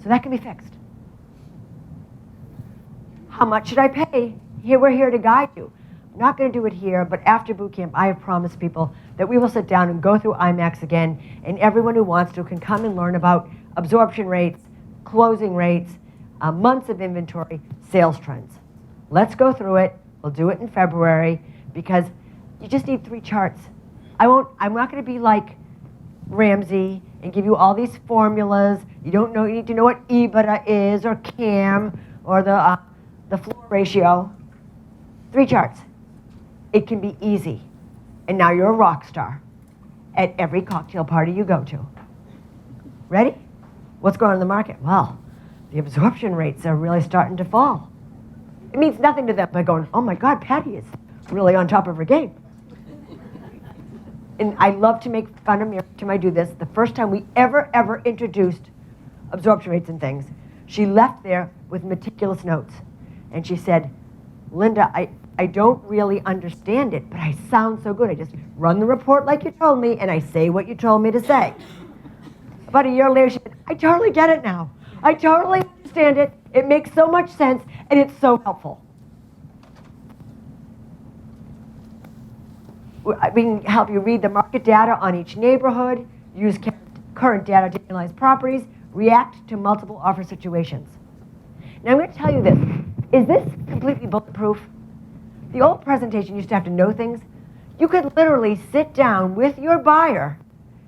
So that can be fixed. How much should I pay? We're here to guide you. I'm not going to do it here, but after boot camp, I have promised people that we will sit down and go through IMAX again, and everyone who wants to can come and learn about absorption rates, closing rates, months of inventory, sales trends. Let's go through it. We'll do it in February because you just need 3 charts. I'm not going to be like Ramsey and give you all these formulas. You need to know what EBITDA is or CAM or the floor ratio. 3 charts. It can be easy. And now you're a rock star at every cocktail party you go to. Ready? What's going on in the market? Well, the absorption rates are really starting to fall. It means nothing to them by going, oh my God, Patty is really on top of her game. And I love to make fun of me every time I do this. The first time we ever introduced absorption rates and things, she left there with meticulous notes. And she said, Linda, I don't really understand it, but I sound so good. I just run the report like you told me, and I say what you told me to say. About a year later, she said, I totally get it now. I totally understand it. It makes so much sense, and it's so helpful. We can help you read the market data on each neighborhood, use current data to analyze properties, react to multiple offer situations. Now I'm going to tell you this. Is this completely bulletproof? The old presentation used to have to know things. You could literally sit down with your buyer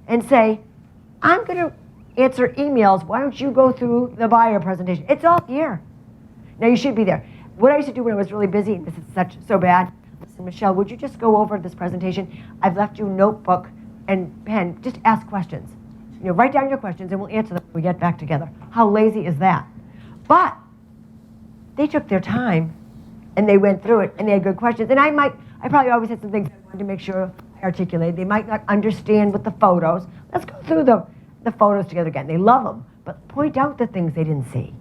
and say, I'm going to answer emails. Why don't you go through the buyer presentation? It's all here. Now you should be there. What I used to do when I was really busy, and this is so bad, listen, Michelle, would you just go over this presentation? I've left you a notebook and pen. Just ask questions. Write down your questions and we'll answer them when we get back together. How lazy is that? But they took their time and they went through it and they had good questions. And I probably always had some things I wanted to make sure I articulated. They might not understand with the photos. Let's go through the photos together again. They love them, but point out the things they didn't see.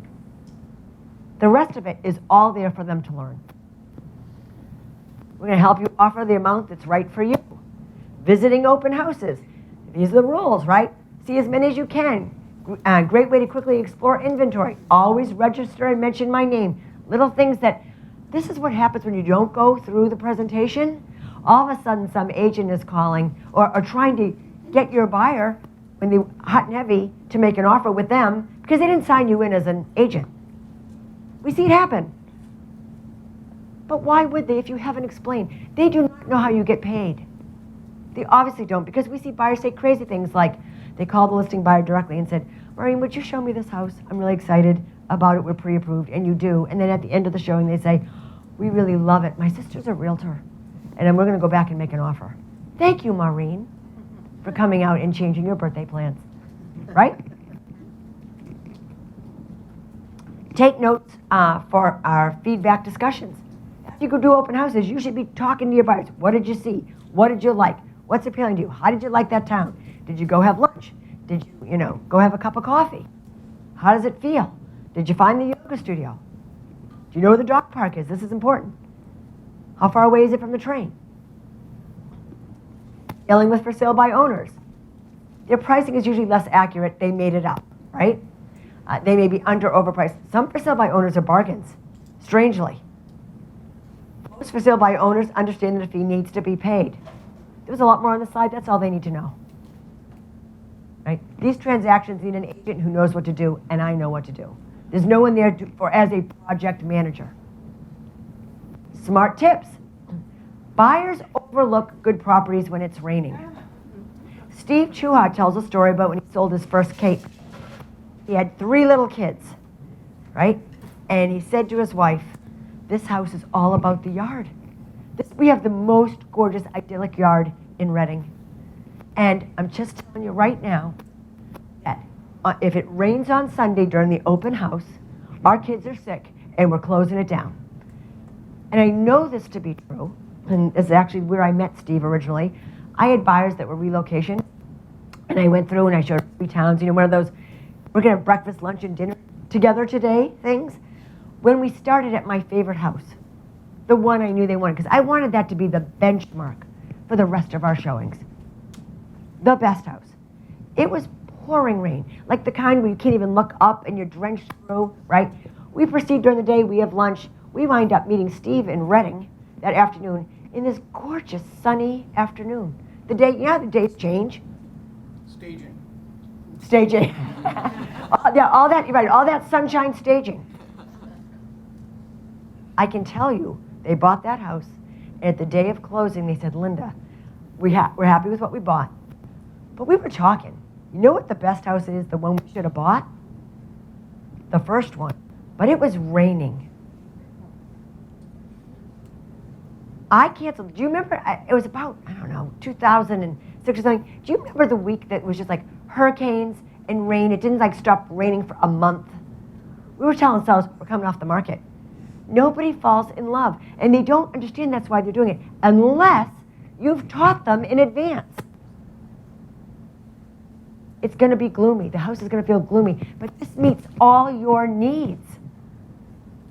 The rest of it is all there for them to learn. We're going to help you offer the amount that's right for you. Visiting open houses. These are the rules, right? See as many as you can. Great way to quickly explore inventory. Always register and mention my name. Little things that, this is what happens when you don't go through the presentation. All of a sudden some agent is calling or trying to get your buyer, when they hot and heavy, to make an offer with them because they didn't sign you in as an agent. We see it happen. But why would they if you haven't explained? They do not know how you get paid. They obviously don't, because we see buyers say crazy things like, they called the listing buyer directly and said, Maureen, would you show me this house? I'm really excited about it. We're pre-approved. And you do. And then at the end of the showing, they say, we really love it. My sister's a realtor. And then we're going to go back and make an offer. Thank you, Maureen, for coming out and changing your birthday plans. Right? Take notes for our feedback discussions. If you go do open houses, you should be talking to your buyers. What did you see? What did you like? What's appealing to you? How did you like that town? Did you go have lunch? Did you, go have a cup of coffee? How does it feel? Did you find the yoga studio? Do you know where the dog park is? This is important. How far away is it from the train? Dealing with for sale by owners. Their pricing is usually less accurate. They made it up, right? They may be under or overpriced. Some for sale by owners are bargains, strangely. Most for sale by owners understand that a fee needs to be paid. There's a lot more on the slide. That's all they need to know. Right? These transactions need an agent who knows what to do, and I know what to do. There's no one there as a project manager. Smart tips. Buyers overlook good properties when it's raining. Steve Chuha tells a story about when he sold his first Cape. He had 3 little kids, right? And he said to his wife, this house is all about the yard. We have the most gorgeous, idyllic yard in Reading. And I'm just telling you right now, if it rains on Sunday during the open house, our kids are sick and we're closing it down. And I know this to be true, and this is actually where I met Steve originally. I had buyers that were relocation, and I went through and I showed 3 towns, you know, one of those, we're gonna have breakfast, lunch, and dinner together today things. When we started at my favorite house, the one I knew they wanted, because I wanted that to be the benchmark for the rest of our showings. The best house. It was pouring rain, like the kind where you can't even look up and you're drenched through, right? We proceed during the day, we have lunch. We wind up meeting Steve in Reading that afternoon in this gorgeous sunny afternoon. The day, you know how the days change? Staging. Yeah, all that, you're right, all that sunshine staging. I can tell you, they bought that house, and at the day of closing, they said, Linda, we're happy with what we bought. But we were talking. You know what the best house is, the one we should have bought? The first one. But it was raining. I canceled. Do you remember? It was about, I don't know, 2006 or something. Do you remember the week that was just like hurricanes and rain? It didn't like stop raining for a month. We were telling ourselves we're coming off the market. Nobody falls in love. And they don't understand that's why they're doing it. Unless you've taught them in advance. It's going to be gloomy. The house is going to feel gloomy. But this meets all your needs.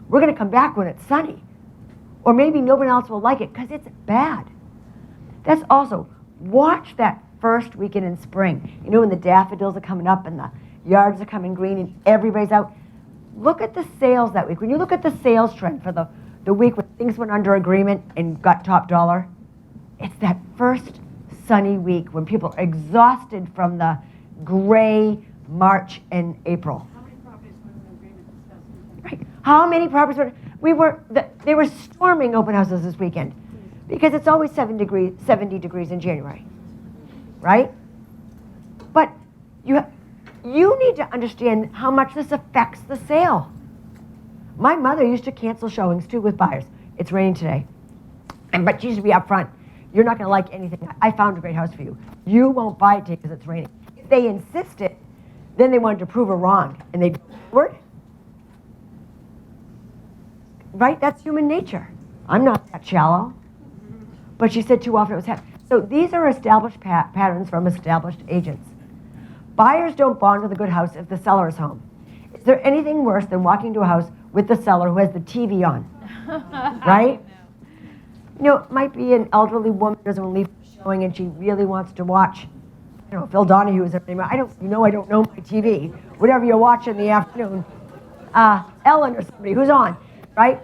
We're going to come back when it's sunny. Or maybe nobody else will like it because it's bad. That's also, watch that first weekend in spring. You know when the daffodils are coming up and the yards are coming green and everybody's out? Look at the sales that week. When you look at the sales trend for the week when things went under agreement and got top dollar, it's that first sunny week when people are exhausted from the gray March and April. How many properties were in agreement this past weekend? Right. How many properties they were storming open houses this weekend because it's always 70 degrees in January, right? But you need to understand how much this affects the sale. My mother used to cancel showings too with buyers. It's raining today, but she used to be upfront. You're not going to like anything. I found a great house for you. You won't buy it today because it's raining. If they insisted, then they wanted to prove her wrong, and they go forward. Right? That's human nature. I'm not that shallow. But she said too often it was happening. So these are established patterns from established agents. Buyers don't bond with a good house if the seller is home. Is there anything worse than walking into a house with the seller who has the TV on? Right? You know, it might be an elderly woman who doesn't want to leave the showing and she really wants to watch, you know, Phil Donahue is her name. I don't know my TV. Whatever you watch in the afternoon. Ellen or somebody who's on, right?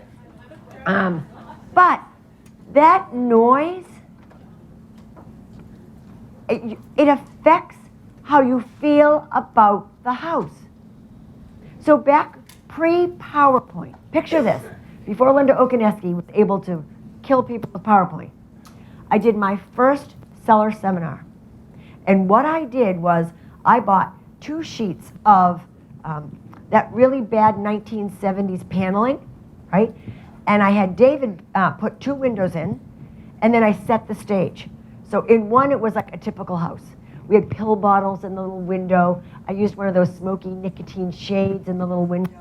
But that noise, it affects how you feel about the house. So back pre-PowerPoint, picture this. Before Linda Okaneski was able to kill people with PowerPoint, I did my first seller seminar. And what I did was I bought 2 sheets of that really bad 1970s paneling, right? And I had David put 2 windows in, and then I set the stage. So in one, it was like a typical house. We had pill bottles in the little window. I used one of those smoky nicotine shades in the little window.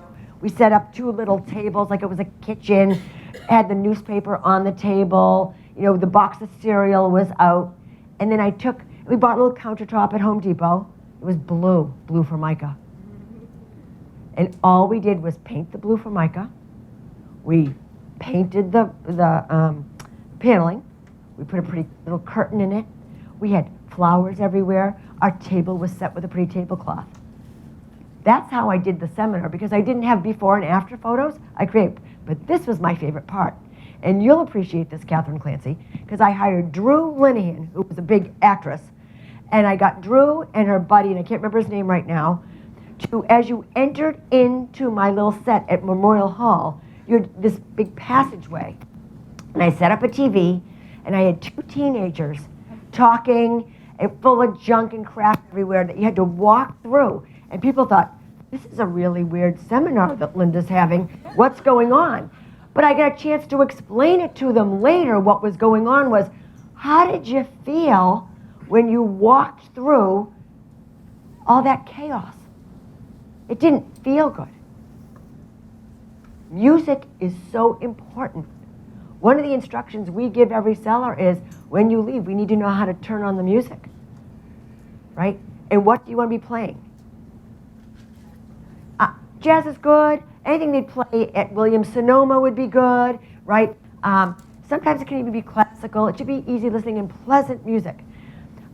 We set up 2 little tables like it was a kitchen, had the newspaper on the table, you know, the box of cereal was out. And then we bought a little countertop at Home Depot. It was blue Formica. And all we did was paint the blue Formica. We painted the paneling. We put a pretty little curtain in it. We had flowers everywhere. Our table was set with a pretty tablecloth. That's how I did the seminar because I didn't have before and after photos. I created, but this was my favorite part. And you'll appreciate this, Catherine Clancy, because I hired Drew Linehan, who was a big actress, and I got Drew and her buddy, and I can't remember his name right now, to, as you entered into my little set at Memorial Hall, you had this big passageway. And I set up a TV, and I had 2 teenagers talking, and full of junk and crap everywhere that you had to walk through. And people thought, this is a really weird seminar that Linda's having. What's going on? But I got a chance to explain it to them later. What was going on was, how did you feel when you walked through all that chaos? It didn't feel good. Music is so important. One of the instructions we give every seller is, when you leave, we need to know how to turn on the music, right? And what do you want to be playing? Jazz is good. Anything they'd play at Williams-Sonoma would be good, right? Sometimes it can even be classical. It should be easy listening and pleasant music.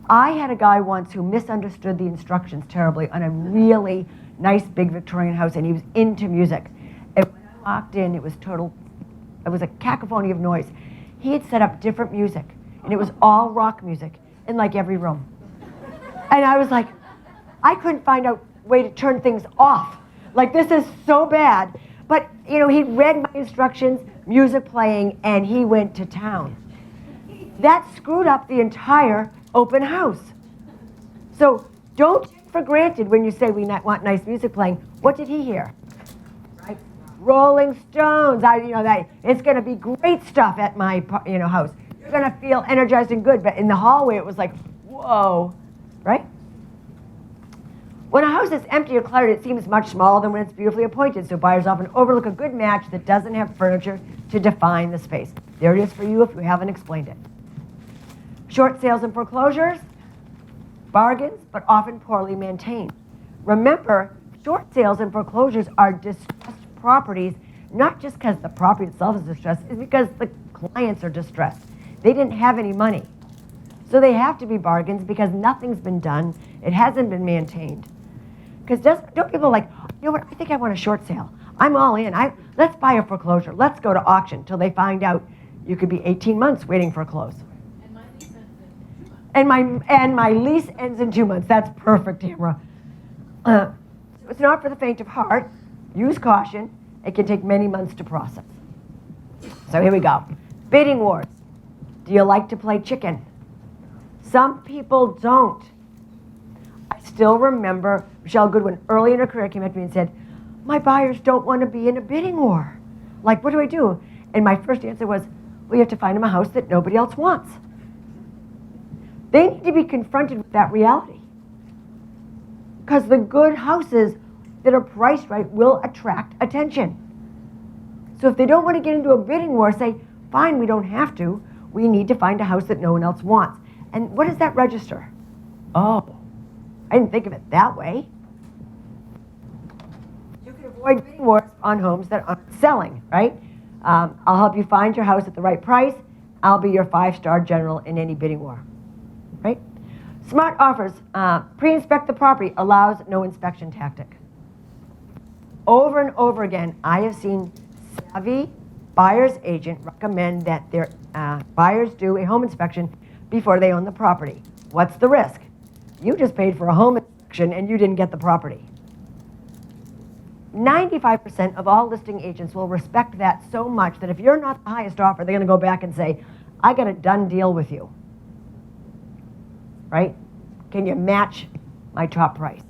I had a guy once who misunderstood the instructions terribly on a really nice big Victorian house, and he was into music. And when I walked in, it was a cacophony of noise. He had set up different music, and it was all rock music in like every room. And I was like, I couldn't find a way to turn things off. Like, this is so bad. But, you know, he read my instructions, music playing, and he went to town. That screwed up the entire open house. So don't take for granted when you say we want nice music playing. What did he hear? Right? Rolling Stones. That it's going to be great stuff at my house. You're going to feel energized and good. But in the hallway, it was like, whoa, right? When a house is empty or cluttered, it seems much smaller than when it's beautifully appointed, so buyers often overlook a good match that doesn't have furniture to define the space. There it is for you if you haven't explained it. Short sales and foreclosures, bargains, but often poorly maintained. Remember, short sales and foreclosures are distressed properties, not just because the property itself is distressed, it's because the clients are distressed. They didn't have any money. So they have to be bargains because nothing's been done, it hasn't been maintained. Because don't people like, you know what, I think I want a short sale. I'm all in. Let's buy a foreclosure. Let's go to auction till they find out you could be 18 months waiting for a close. And my lease ends in 2 months. That's perfect, Tamara. It's not for the faint of heart. Use caution. It can take many months to process. So here we go. Bidding wars. Do you like to play chicken? Some people don't. I still remember Michelle Goodwin early in her career came up to me and said, my buyers don't want to be in a bidding war. Like, what do I do? And my first answer was, well, you have to find them a house that nobody else wants. They need to be confronted with that reality. Because the good houses that are priced right will attract attention. So if they don't want to get into a bidding war, say, fine, we don't have to. We need to find a house that no one else wants. And what does that register? Oh, I didn't think of it that way. You can avoid bidding wars on homes that aren't selling, right? I'll help you find your house at the right price. I'll be your 5-star general in any bidding war, right? Smart offers. Pre-inspect the property. Allows no inspection tactic. Over and over again, I have seen savvy buyer's agent recommend that their buyers do a home inspection before they own the property. What's the risk? You just paid for a home inspection and you didn't get the property. 95% of all listing agents will respect that so much that if you're not the highest offer, they're going to go back and say, I got a done deal with you. Right? Can you match my top price?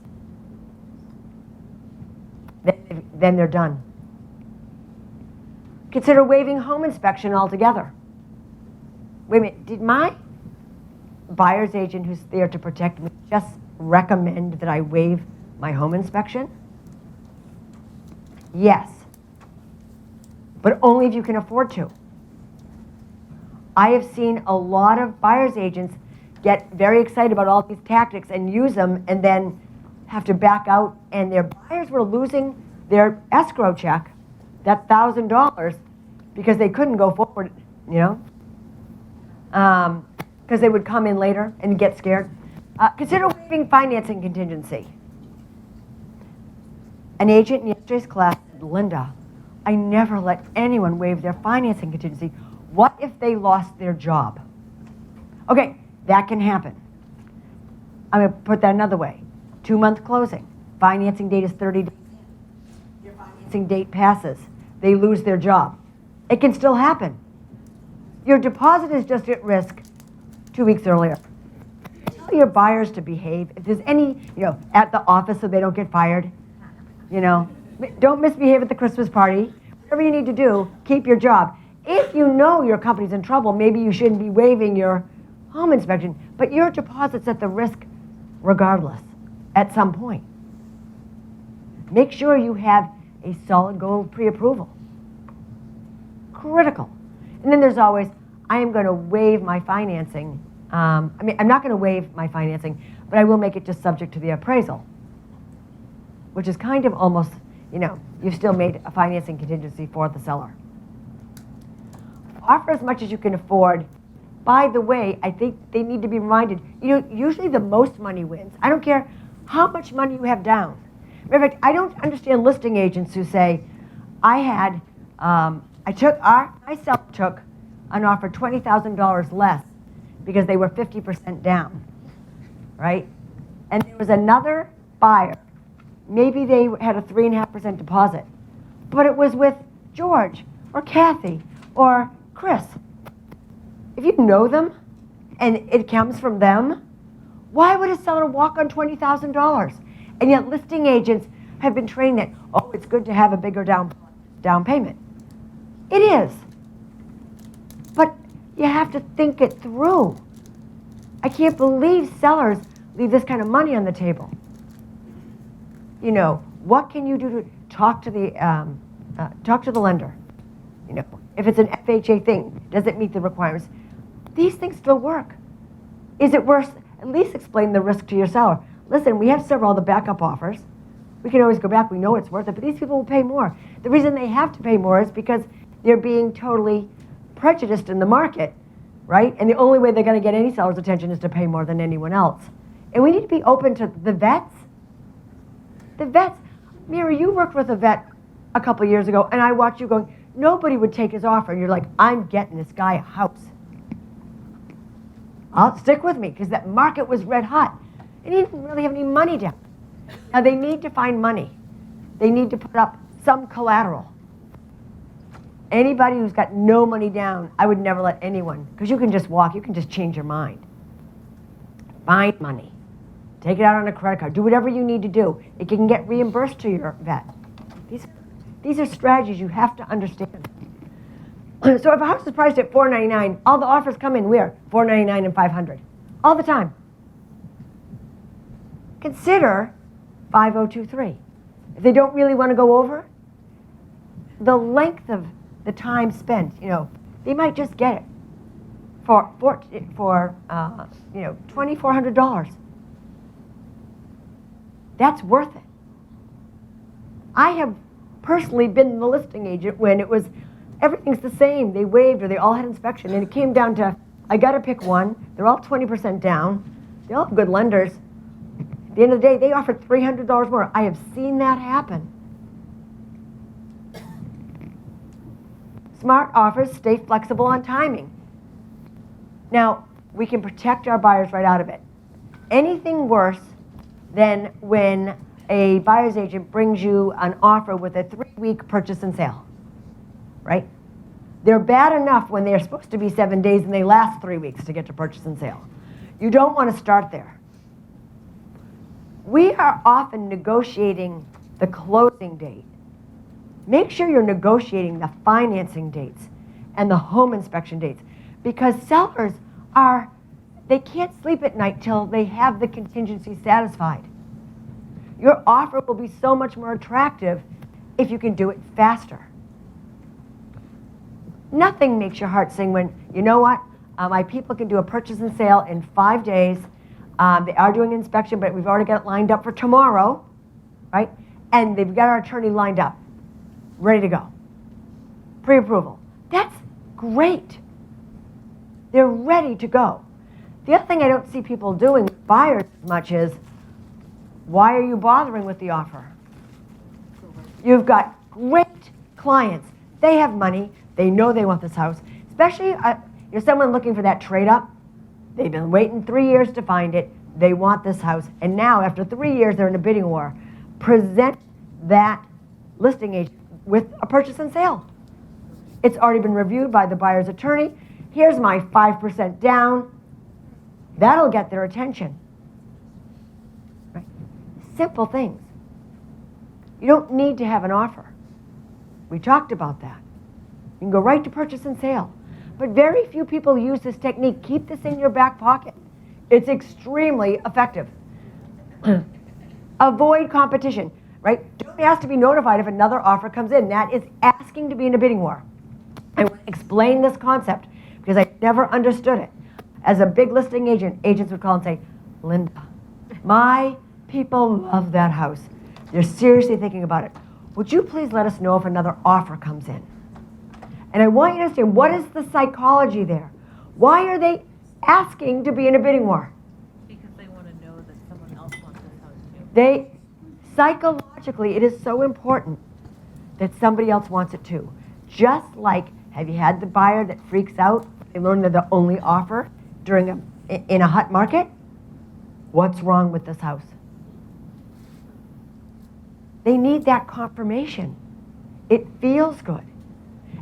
Then they're done. Consider waiving home inspection altogether. Wait a minute, did my buyer's agent who's there to protect me just recommend that I waive my home inspection? Yes, but only if you can afford to. I have seen a lot of buyer's agents get very excited about all these tactics and use them and then have to back out, and their buyers were losing their escrow check, that $1,000, because they couldn't go forward, you know? Because they would come in later and get scared. Consider waiving financing contingency. An agent in yesterday's class said, Linda, I never let anyone waive their financing contingency. What if they lost their job? Okay, that can happen. I'm going to put that another way. 2-month closing. Financing date is 30 days. Your financing date passes. They lose their job. It can still happen. Your deposit is just at risk 2 weeks earlier. Tell your buyers to behave. If there's any, at the office so they don't get fired, don't misbehave at the Christmas party. Whatever you need to do, keep your job. If you know your company's in trouble, maybe you shouldn't be waiving your home inspection, but your deposit's at the risk regardless at some point. Make sure you have a solid gold pre-approval. Critical. And then there's always, I am going to waive my financing. I'm not going to waive my financing, but I will make it just subject to the appraisal, which is kind of almost, you've still made a financing contingency for the seller. Offer as much as you can afford. By the way, I think they need to be reminded, usually the most money wins. I don't care how much money you have down. Matter of fact, I don't understand listing agents who say, I took an offer $20,000 less because they were 50% down, right? And there was another buyer, maybe they had a 3.5% deposit, but it was with George or Kathy or Chris. If you know them and it comes from them, why would a seller walk on $20,000? And yet listing agents have been trained that, it's good to have a bigger down payment. It is. But you have to think it through. I can't believe sellers leave this kind of money on the table. What can you do to talk to the lender? If it's an FHA thing, does it meet the requirements? These things still work. Is it worse? At least explain the risk to your seller. Listen, we have several other backup offers. We can always go back. We know it's worth it, but these people will pay more. The reason they have to pay more is because they're being totally prejudiced in the market, right? And the only way they're going to get any seller's attention is to pay more than anyone else. And we need to be open to the vets. The vets. Mary, you worked with a vet a couple years ago, and I watched you going, nobody would take his offer. And you're like, I'm getting this guy a house. I'll stick with me, because that market was red hot. And he didn't really have any money down. Now, they need to find money. They need to put up some collateral. Anybody who's got no money down, I would never let anyone, because you can just walk, you can just change your mind. Find money. Take it out on a credit card. Do whatever you need to do. It can get reimbursed to your vet. These are strategies you have to understand. So if a house is priced at $499, all the offers come in where? $499 and $500. All the time. Consider 5023. If they don't really want to go over, the length of the time spent, they might just get it for $2,400. That's worth it. I have personally been the listing agent when it was everything's the same. They waived or they all had inspection, and it came down to I got to pick one. They're all 20% down. They all have good lenders. At the end of the day, they offered $300 more. I have seen that happen. Smart offers stay flexible on timing. Now, we can protect our buyers right out of it. Anything worse than when a buyer's agent brings you an offer with a 3-week purchase and sale, right? They're bad enough when they're supposed to be 7 days and they last 3 weeks to get to purchase and sale. You don't want to start there. We are often negotiating the closing date. Make sure you're negotiating the financing dates and the home inspection dates, because sellers they can't sleep at night till they have the contingency satisfied. Your offer will be so much more attractive if you can do it faster. Nothing makes your heart sing when, you know what, my people can do a purchase and sale in 5 days. They are doing an inspection, but we've already got it lined up for tomorrow, right? And they've got our attorney lined up, ready to go. Pre-approval. That's great. They're ready to go. The other thing I don't see people doing with buyers as much is, why are you bothering with the offer? You've got great clients. They have money. They know they want this house. Especially, you're someone looking for that trade-up. They've been waiting 3 years to find it. They want this house. And now, after 3 years, they're in a bidding war. Present that listing agent with a purchase and sale. It's already been reviewed by the buyer's attorney. Here's my 5% down. That'll get their attention. Right? Simple things. You don't need to have an offer. We talked about that. You can go right to purchase and sale. But very few people use this technique. Keep this in your back pocket. It's extremely effective. Avoid competition. right? Don't ask to be notified if another offer comes in. That is asking to be in a bidding war. I want to explain this concept because I never understood it. As a big listing agent, agents would call and say, Linda, my people love that house. They're seriously thinking about it. Would you please let us know if another offer comes in? And I want you to understand, what is the psychology there? Why are they asking to be in a bidding war? Because they want to know that someone else wants this house too. They, psychologically, it is so important that somebody else wants it too. Just like, have you had the buyer that freaks out? They learn they're the only offer in a hot market? What's wrong with this house? They need that confirmation. It feels good.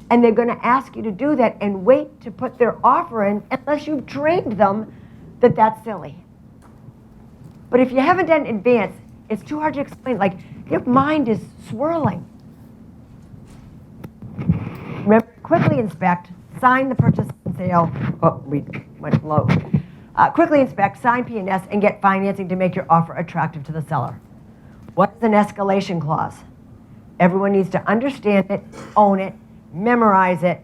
And they're going to ask you to do that and wait to put their offer in unless you've trained them that that's silly. But if you haven't done it in advance, it's too hard to explain. Like, your mind is swirling. Remember, quickly inspect, sign the purchase and sale. Oh, we went low. Quickly inspect, sign P&S, and get financing to make your offer attractive to the seller. What's an escalation clause? Everyone needs to understand it, own it, memorize it,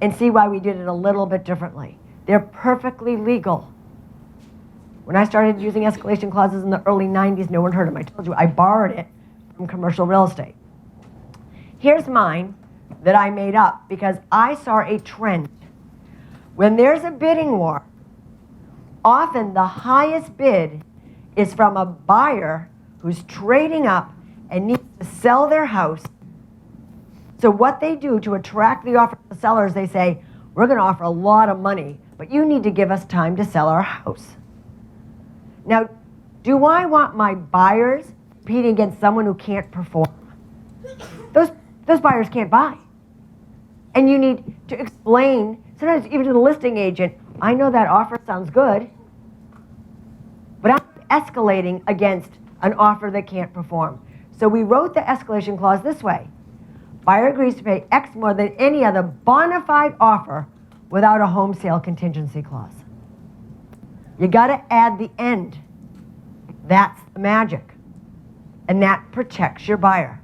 and see why we did it a little bit differently. They're perfectly legal. When I started using escalation clauses in the early 90s, no one heard them. I told you I borrowed it from commercial real estate. Here's mine that I made up because I saw a trend. When there's a bidding war, often the highest bid is from a buyer who's trading up and needs to sell their house. So what they do to attract the offer to the sellers, they say, we're going to offer a lot of money, but you need to give us time to sell our house. Now, do I want my buyers competing against someone who can't perform? Those buyers can't buy. And you need to explain, sometimes even to the listing agent, I know that offer sounds good, but I'm escalating against an offer that can't perform. So we wrote the escalation clause this way. Buyer agrees to pay X more than any other bona fide offer without a home sale contingency clause. You got to add the end. That's the magic. And that protects your buyer.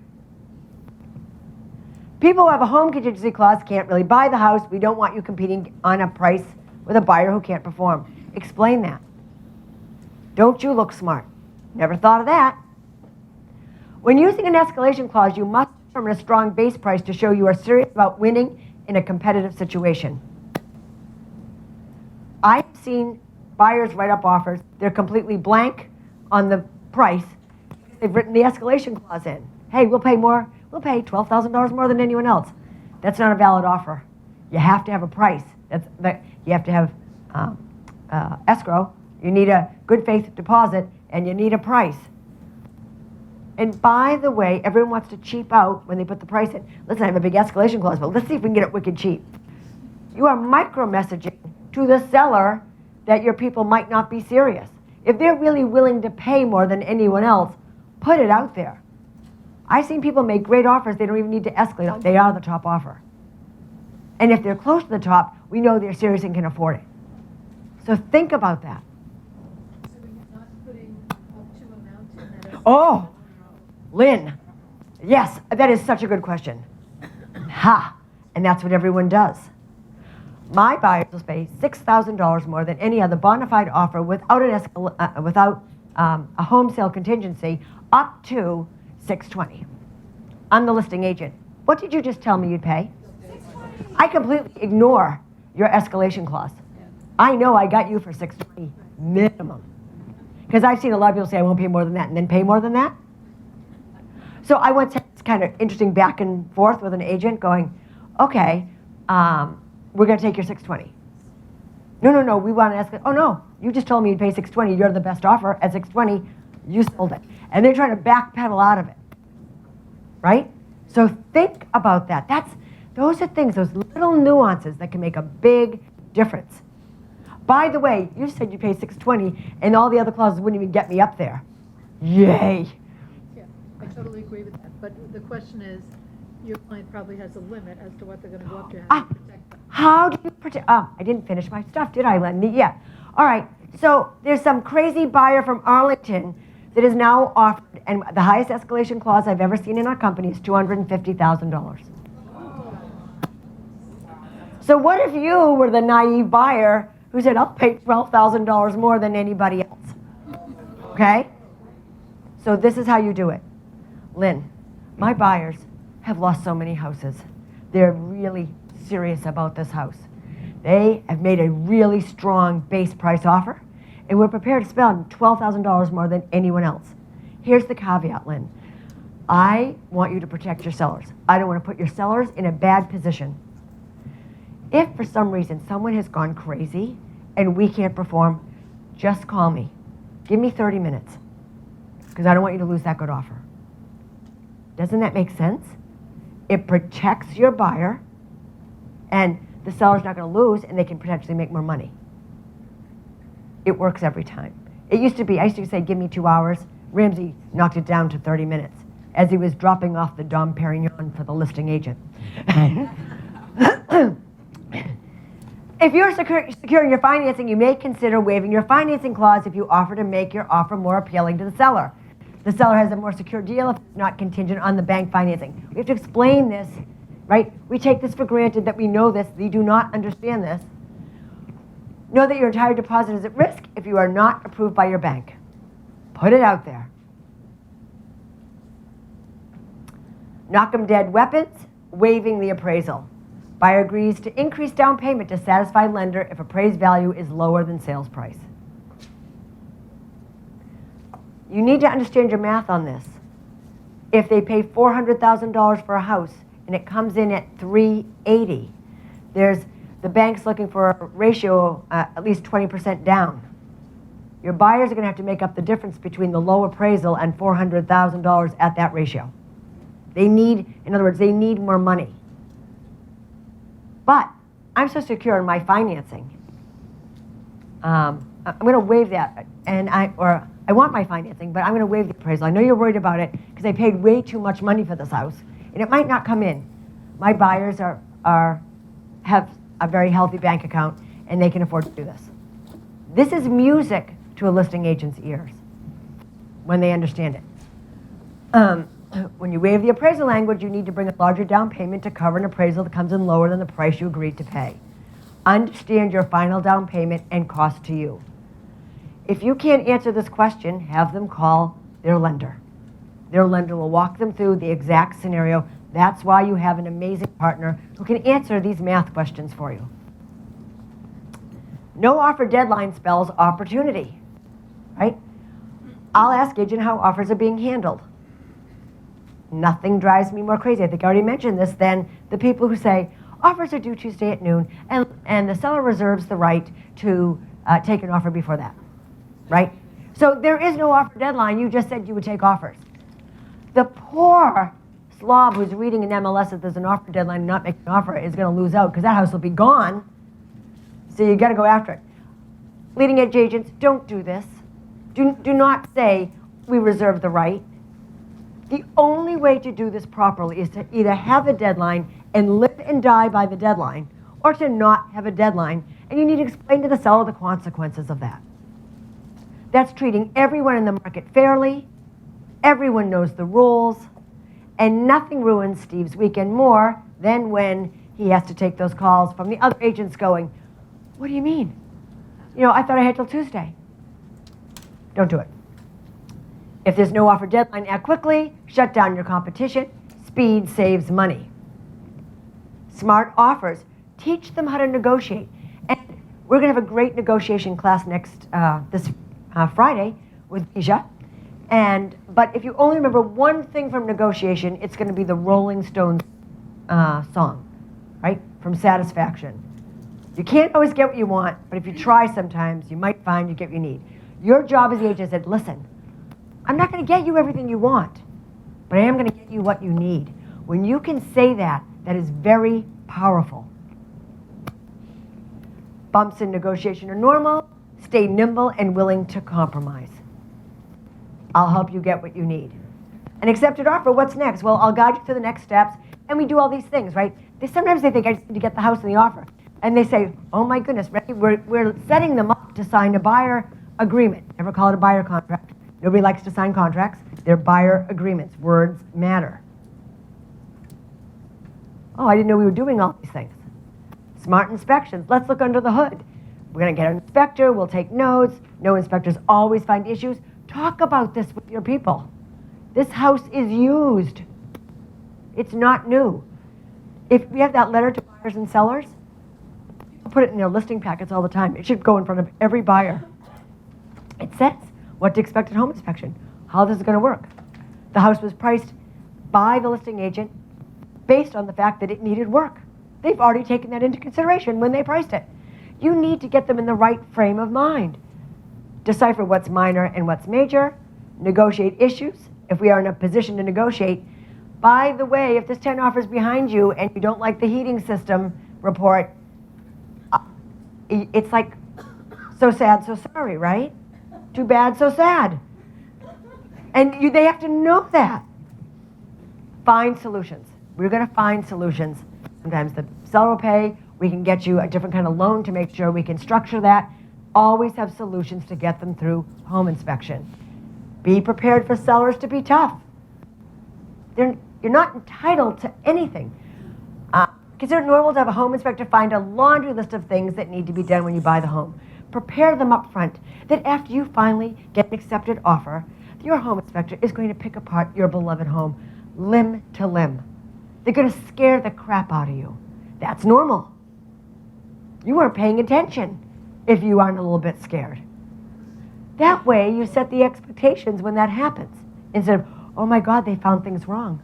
People who have a home contingency clause can't really buy the house. We don't want you competing on a price with a buyer who can't perform. Explain that. Don't you look smart? Never thought of that. When using an escalation clause, you must determine a strong base price to show you are serious about winning in a competitive situation. I've seen buyers write up offers. They're completely blank on the price. They've written the escalation clause in. Hey, we'll pay more. We'll pay $12,000 more than anyone else. That's not a valid offer. You have to have a price. You have to have escrow. You need a good faith deposit, and you need a price. And by the way, everyone wants to cheap out when they put the price in. Listen, I have a big escalation clause, but let's see if we can get it wicked cheap. You are micro-messaging to the seller that your people might not be serious. If they're really willing to pay more than anyone else, put it out there. I've seen people make great offers they don't even need to escalate on. They are the top offer. And if they're close to the top, we know they're serious and can afford it. So think about that. So you're not putting up to amounts in that. Oh, Lynn, yes, that is such a good question. Ha, and that's what everyone does. My buyers will pay $6,000 more than any other bona fide offer without a home sale contingency up to $620. I'm the listing agent. What did you just tell me you'd pay? I completely ignore your escalation clause. I know I got you for $620 minimum. Because I've seen a lot of people say I won't pay more than that and then pay more than that. So I once had this kind of interesting back and forth with an agent going, okay, we're going to take your $620. No, we want to escalate. Oh no, you just told me you'd pay $620. You're the best offer at $620. You sold it. And they're trying to backpedal out of it. Right? So think about that. Those are things, those little nuances that can make a big difference. By the way, you said you pay $620 and all the other clauses wouldn't even get me up there. Yay. Yeah, I totally agree with that. But the question is, your client probably has a limit as to what they're going to go up to. How do you protect them? How do you protect? Oh, I didn't finish my stuff, did I, Len? Yeah. All right. So there's some crazy buyer from Arlington that is now offered, and the highest escalation clause I've ever seen in our company is $250,000. So what if you were the naive buyer who said, I'll pay $12,000 more than anybody else? Okay? So this is how you do it. Lynn, my buyers have lost so many houses. They're really serious about this house. They have made a really strong base price offer, and we're prepared to spend $12,000 more than anyone else. Here's the caveat, Lynn. I want you to protect your sellers. I don't want to put your sellers in a bad position. If for some reason someone has gone crazy and we can't perform, just call me. Give me 30 minutes, because I don't want you to lose that good offer. Doesn't that make sense? It protects your buyer, and the seller's not going to lose, and they can potentially make more money. It works every time. It used to be, I used to say, give me 2 hours. Ramsey knocked it down to 30 minutes as he was dropping off the Dom Perignon for the listing agent. If you're securing your financing, you may consider waiving your financing clause if you offer to make your offer more appealing to the seller. The seller has a more secure deal if it's not contingent on the bank financing. We have to explain this, right? We take this for granted that we know this. They do not understand this. Know that your entire deposit is at risk if you are not approved by your bank. Put it out there. Knock 'em dead weapons, waiving the appraisal. Buyer agrees to increase down payment to satisfy lender if appraised value is lower than sales price. You need to understand your math on this. If they pay $400,000 for a house and it comes in at $380,000, the bank's looking for a ratio at least 20% down. Your buyers are going to have to make up the difference between the low appraisal and $400,000 at that ratio. In other words, they need more money. But I'm so secure in my financing. I'm going to waive that, I want my financing, but I'm going to waive the appraisal. I know you're worried about it because I paid way too much money for this house, and it might not come in. My buyers have a very healthy bank account, and they can afford to do this. This is music to a listing agent's ears when they understand it. When you waive the appraisal language, you need to bring a larger down payment to cover an appraisal that comes in lower than the price you agreed to pay. Understand your final down payment and cost to you. If you can't answer this question, have them call their lender. Their lender will walk them through the exact scenario. That's why you have an amazing partner who can answer these math questions for you. No offer deadline spells opportunity, right? I'll ask agent how offers are being handled. Nothing drives me more crazy, I think I already mentioned this, than the people who say, offers are due Tuesday at noon, and the seller reserves the right to take an offer before that, right? So there is no offer deadline, you just said you would take offers. The poor slob who's reading in MLS that there's an offer deadline and not making an offer is going to lose out because that house will be gone, so you got to go after it. Leading edge agents, don't do this. Do not say, we reserve the right. The only way to do this properly is to either have a deadline and live and die by the deadline, or to not have a deadline, and you need to explain to the seller the consequences of that. That's treating everyone in the market fairly, everyone knows the rules, and nothing ruins Steve's weekend more than when he has to take those calls from the other agents going, what do you mean? I thought I had till Tuesday. Don't do it. If there's no offer deadline, act quickly, shut down your competition. Speed saves money. Smart offers. Teach them how to negotiate. And we're going to have a great negotiation class this Friday with Misha. But if you only remember one thing from negotiation, it's going to be the Rolling Stones song, right? From Satisfaction. You can't always get what you want, but if you try sometimes, you might find you get what you need. Your job as the agent is, listen, I'm not going to get you everything you want, but I am going to get you what you need. When you can say that, that is very powerful. Bumps in negotiation are normal. Stay nimble and willing to compromise. I'll help you get what you need. An accepted offer, what's next? Well, I'll guide you through the next steps, and we do all these things, right? Sometimes they think I just need to get the house and the offer. And they say, oh my goodness, we're setting them up to sign a buyer agreement. Never call it a buyer contract. Nobody likes to sign contracts. They're buyer agreements. Words matter. Oh, I didn't know we were doing all these things. Smart inspections. Let's look under the hood. We're going to get an inspector. We'll take notes. No inspectors always find issues. Talk about this with your people. This house is used. It's not new. If we have that letter to buyers and sellers, people put it in their listing packets all the time. It should go in front of every buyer. It says what to expect at home inspection, how this is going to work. The house was priced by the listing agent based on the fact that it needed work. They've already taken that into consideration when they priced it. You need to get them in the right frame of mind. Decipher what's minor and what's major. Negotiate issues if we are in a position to negotiate. By the way, if this 10 offers behind you and you don't like the heating system report, it's like, so sad, so sorry, right? Too bad, so sad. And they have to know that. Find solutions. We're going to find solutions. Sometimes the seller will pay. We can get you a different kind of loan to make sure we can structure that. Always have solutions to get them through home inspection. Be prepared for sellers to be tough. You're not entitled to anything. Consider it normal to have a home inspector find a laundry list of things that need to be done when you buy the home. Prepare them up front that after you finally get an accepted offer, your home inspector is going to pick apart your beloved home limb to limb. They're going to scare the crap out of you. That's normal. You weren't paying attention if you aren't a little bit scared. That way you set the expectations when that happens. Instead of, oh my God, they found things wrong.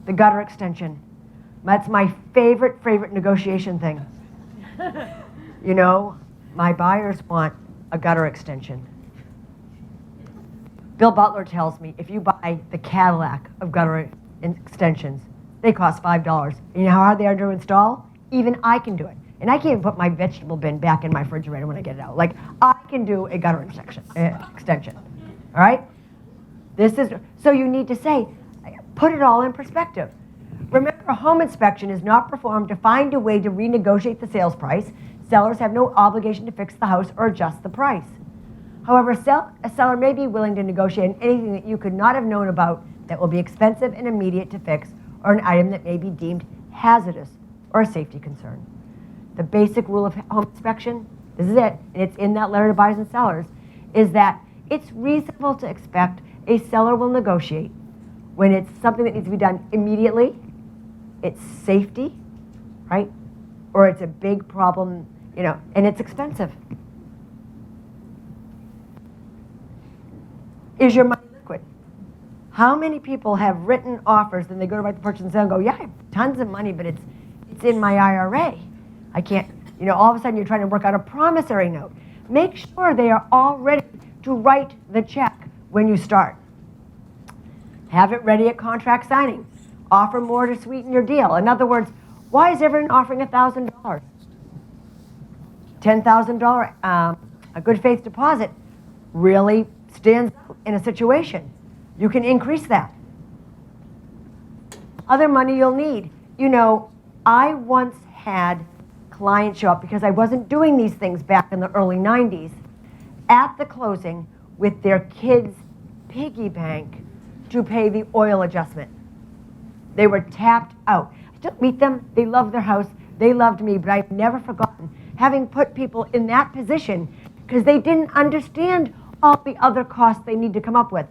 The gutter extension. That's my favorite negotiation thing. You know, my buyers want a gutter extension. Bill Butler tells me if you buy the Cadillac of gutter extensions, they cost $5. And you know how hard they are to install? Even I can do it. And I can't even put my vegetable bin back in my refrigerator when I get it out. Like, I can do a gutter extension. All right? So you need to say, put it all in perspective. Remember, a home inspection is not performed to find a way to renegotiate the sales price. Sellers have no obligation to fix the house or adjust the price. However, a seller may be willing to negotiate anything that you could not have known about that will be expensive and immediate to fix, or an item that may be deemed hazardous or a safety concern. The basic rule of home inspection, this is it, and it's in that letter to buyers and sellers, is that it's reasonable to expect a seller will negotiate when it's something that needs to be done immediately, it's safety, right? Or it's a big problem, you know, and it's expensive. Is your money liquid? How many people have written offers, then they go to write the purchase and sale and go, yeah, I have tons of money, but it's in my IRA. I can't, you know, all of a sudden you're trying to work out a promissory note. Make sure they are all ready to write the check when you start. Have it ready at contract signing. Offer more to sweeten your deal. In other words, why is everyone offering $1,000? $10,000, a good faith deposit really stands out in a situation. You can increase that. Other money you'll need. You know, I once had clients show up because I wasn't doing these things back in the early 90s at the closing with their kids' piggy bank to pay the oil adjustment. They were tapped out. I still meet them. They love their house. They loved me, but I've never forgotten having put people in that position because they didn't understand all the other costs they need to come up with.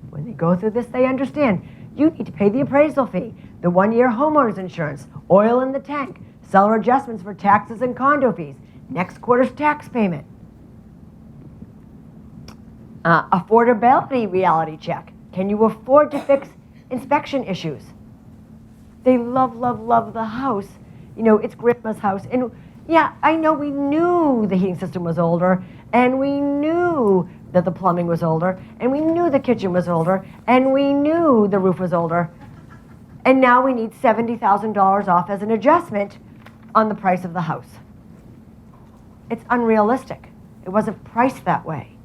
When they go through this, they understand. You need to pay the appraisal fee, the 1-year homeowner's insurance, oil in the tank, seller adjustments for taxes and condo fees, next quarter's tax payment. Affordability reality check. Can you afford to fix inspection issues? They love, love, love the house. You know, it's grandma's house. And yeah, I know we knew the heating system was older, and we knew that the plumbing was older, and we knew the kitchen was older, and we knew the roof was older. And now we need $70,000 off as an adjustment on the price of the house. It's unrealistic. It wasn't priced that way.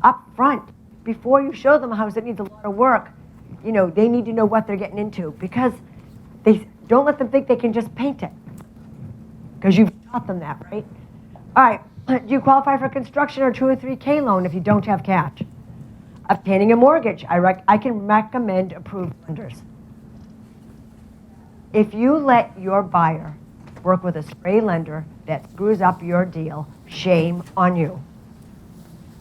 Up front, before you show them a house that needs a lot of work, you know, they need to know what they're getting into, because they don't let them think they can just paint it, because you've taught them that, right? All right, do you qualify for construction or 203K loan if you don't have cash? Obtaining a mortgage, I can recommend approved lenders. If you let your buyer work with a stray lender that screws up your deal, shame on you.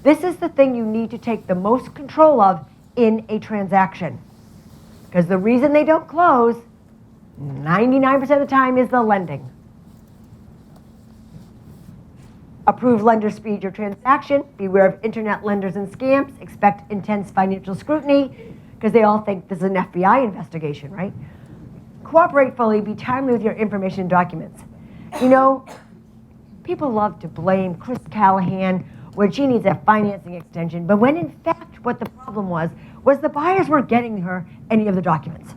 This is the thing you need to take the most control of in a transaction. Because the reason they don't close, 99% of the time, is the lending. Approved lenders speed your transaction. Beware of internet lenders and scams. Expect intense financial scrutiny because they all think this is an FBI investigation, right? Cooperate fully. Be timely with your information and documents. You know, people love to blame Chris Callahan when she needs a financing extension, but when in fact what the problem was the buyers weren't getting her any of the documents.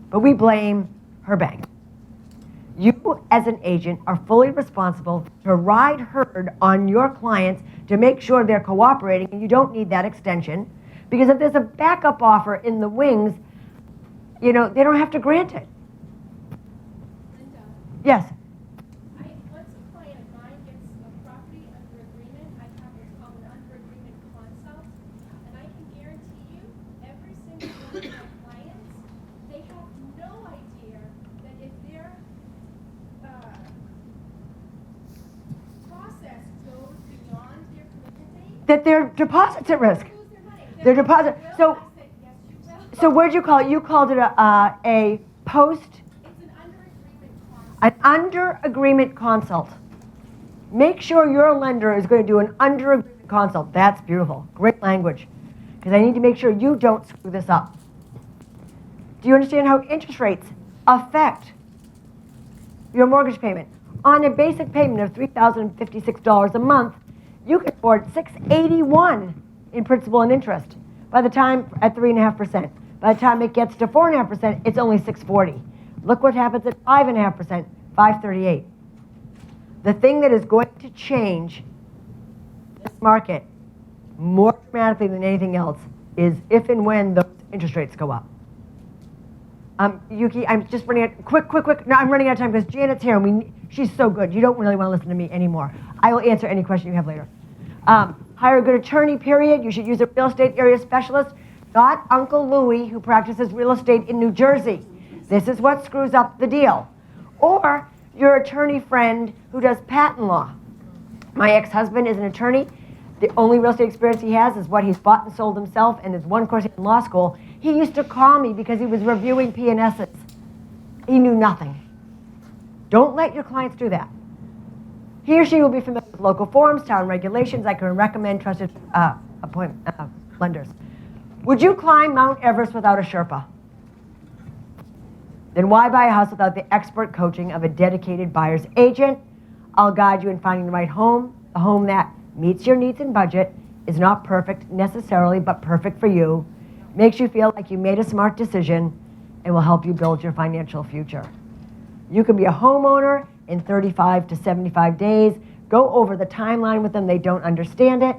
But we blame her bank. You, as an agent, are fully responsible to ride herd on your clients to make sure they're cooperating, and you don't need that extension. Because if there's a backup offer in the wings, you know, they don't have to grant it. Linda, Yes. once a client of mine gets a property under agreement, I have what's called an under agreement consult, and I can guarantee you, every single one of my clients, they have no idea that if their process goes beyond their commitment date, That their deposit's at risk. they lose their money. Their deposit. Will, So, I said, yes, you will. so what did you call it? You called it a post, It's an under agreement consult. an under agreement consult. Make sure your lender is going to do an under agreement consult. That's beautiful. Great language. Because I need to make sure you don't screw this up. Do you understand how interest rates affect your mortgage payment? On a basic payment of $3,056 a month, you can afford $681 in principal and interest. By the time, at 3.5%. By the time it gets to 4.5%, it's only $640. Look what happens at 5.5%, $538. The thing that is going to change this market more dramatically than anything else is if and when those interest rates go up. Yuki, I'm just running out, quick. No, I'm running out of time because Janet's here and she's so good. You don't really want to listen to me anymore. I will answer any question you have later. Hire a good attorney, period. You should use a real estate area specialist, not Uncle Louie who practices real estate in New Jersey. This is what screws up the deal. Or your attorney friend who does patent law. My ex-husband is an attorney. The only real estate experience he has is what he's bought and sold himself, and his one course in law school. He used to call me because he was reviewing P&Ss. He knew nothing. Don't let your clients do that. He or she will be familiar with local forms, town regulations. I can recommend trusted lenders. Would you climb Mount Everest without a Sherpa? Then why buy a house without the expert coaching of a dedicated buyer's agent? I'll guide you in finding the right home, a home that meets your needs and budget, is not perfect necessarily, but perfect for you, makes you feel like you made a smart decision, and will help you build your financial future. You can be a homeowner in 35 to 75 days. Go over the timeline with them. They don't understand it.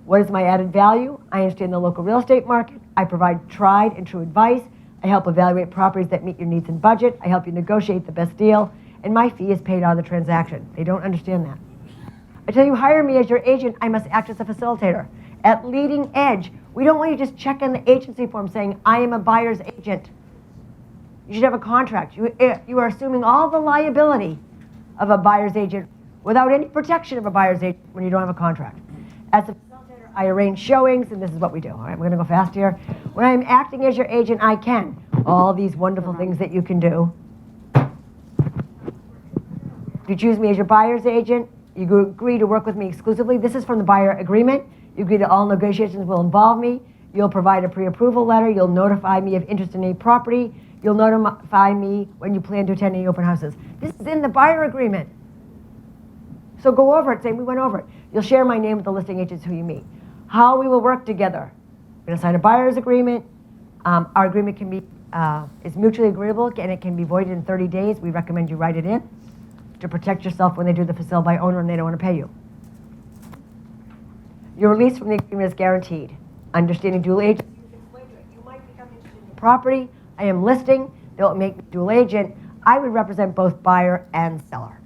What is my added value? I understand the local real estate market. I provide tried and true advice. I help evaluate properties that meet your needs and budget. I help you negotiate the best deal. And my fee is paid on the transaction. They don't understand that. I tell you, hire me as your agent. I must act as a facilitator. At Leading Edge, we don't want you to just check in the agency form saying, I am a buyer's agent. You should have a contract. You are assuming all the liability of a buyer's agent without any protection of a buyer's agent when you don't have a contract. As a facilitator, I arrange showings, and this is what we do. All right, we're going to go fast here. When I'm acting as your agent, I can. All these wonderful things that you can do. If you choose me as your buyer's agent, you agree to work with me exclusively. This is from the buyer agreement. You agree that all negotiations will involve me. You'll provide a pre-approval letter. You'll notify me of interest in a property. You'll notify me when you plan to attend any open houses. This is in the buyer agreement. So go over it, say we went over it. You'll share my name with the listing agents who you meet. How we will work together. We're going to sign a buyer's agreement. Our agreement can be is mutually agreeable, and it can be voided in 30 days. We recommend you write it in to protect yourself when they do the for sale by owner and they don't want to pay you. Your release from the agreement is guaranteed. Understanding dual agent. You might become interested in the property. I am listing. They'll make me dual agent. I would represent both buyer and seller.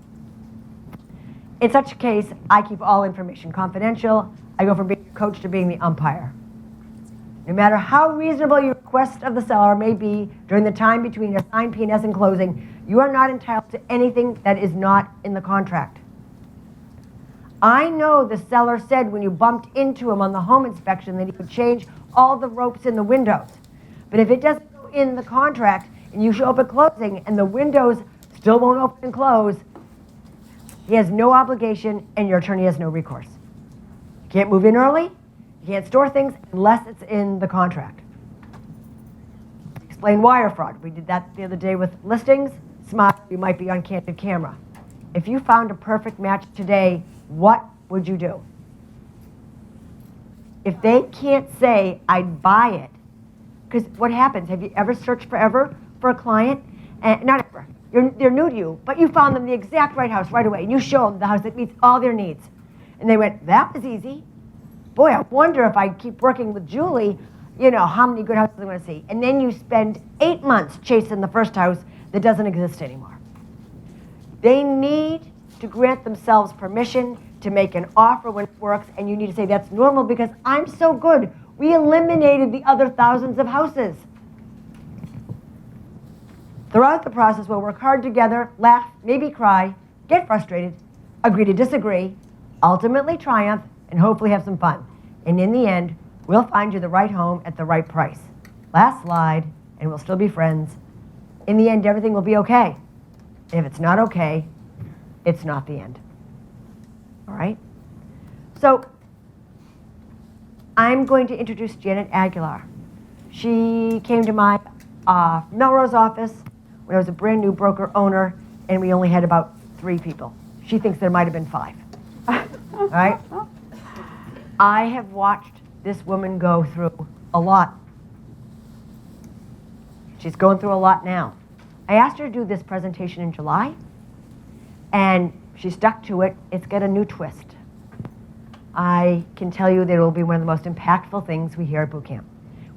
In such a case, I keep all information confidential. I go from being a coach to being the umpire. No matter how reasonable your request of the seller may be during the time between your signed P&S and closing, you are not entitled to anything that is not in the contract. I know the seller said when you bumped into him on the home inspection that he would change all the ropes in the windows. But if it doesn't go in the contract and you show up at closing and the windows still won't open and close, he has no obligation and your attorney has no recourse. You can't move in early, you can't store things unless it's in the contract. Explain wire fraud. We did that the other day with listings. Smart, you might be on candid camera. If you found a perfect match today, what would you do? If they can't say, I'd buy it, because what happens? Have you ever searched forever for a client? And not ever. They're new to you, but you found them the exact right house right away, and you show them the house that meets all their needs. And they went, that was easy. Boy, I wonder if I keep working with Julie, how many good houses I'm going to see. And then you spend 8 months chasing the first house that doesn't exist anymore. They need to grant themselves permission to make an offer when it works, and you need to say that's normal because I'm so good. We eliminated the other thousands of houses. Throughout the process, we'll work hard together, laugh, maybe cry, get frustrated, agree to disagree, ultimately triumph, and hopefully have some fun. And in the end, we'll find you the right home at the right price. Last slide, and we'll still be friends. In the end, everything will be okay. If it's not okay, it's not the end. All right? So, I'm going to introduce Janet Aguilar. She came to my Melrose office when I was a brand new broker owner, and we only had about 3 people. She thinks there might have been 5. All right? I have watched this woman go through a lot. She's going through a lot now. I asked her to do this presentation in July, and she stuck to it. It's got a new twist. I can tell you that it will be one of the most impactful things we hear at boot camp.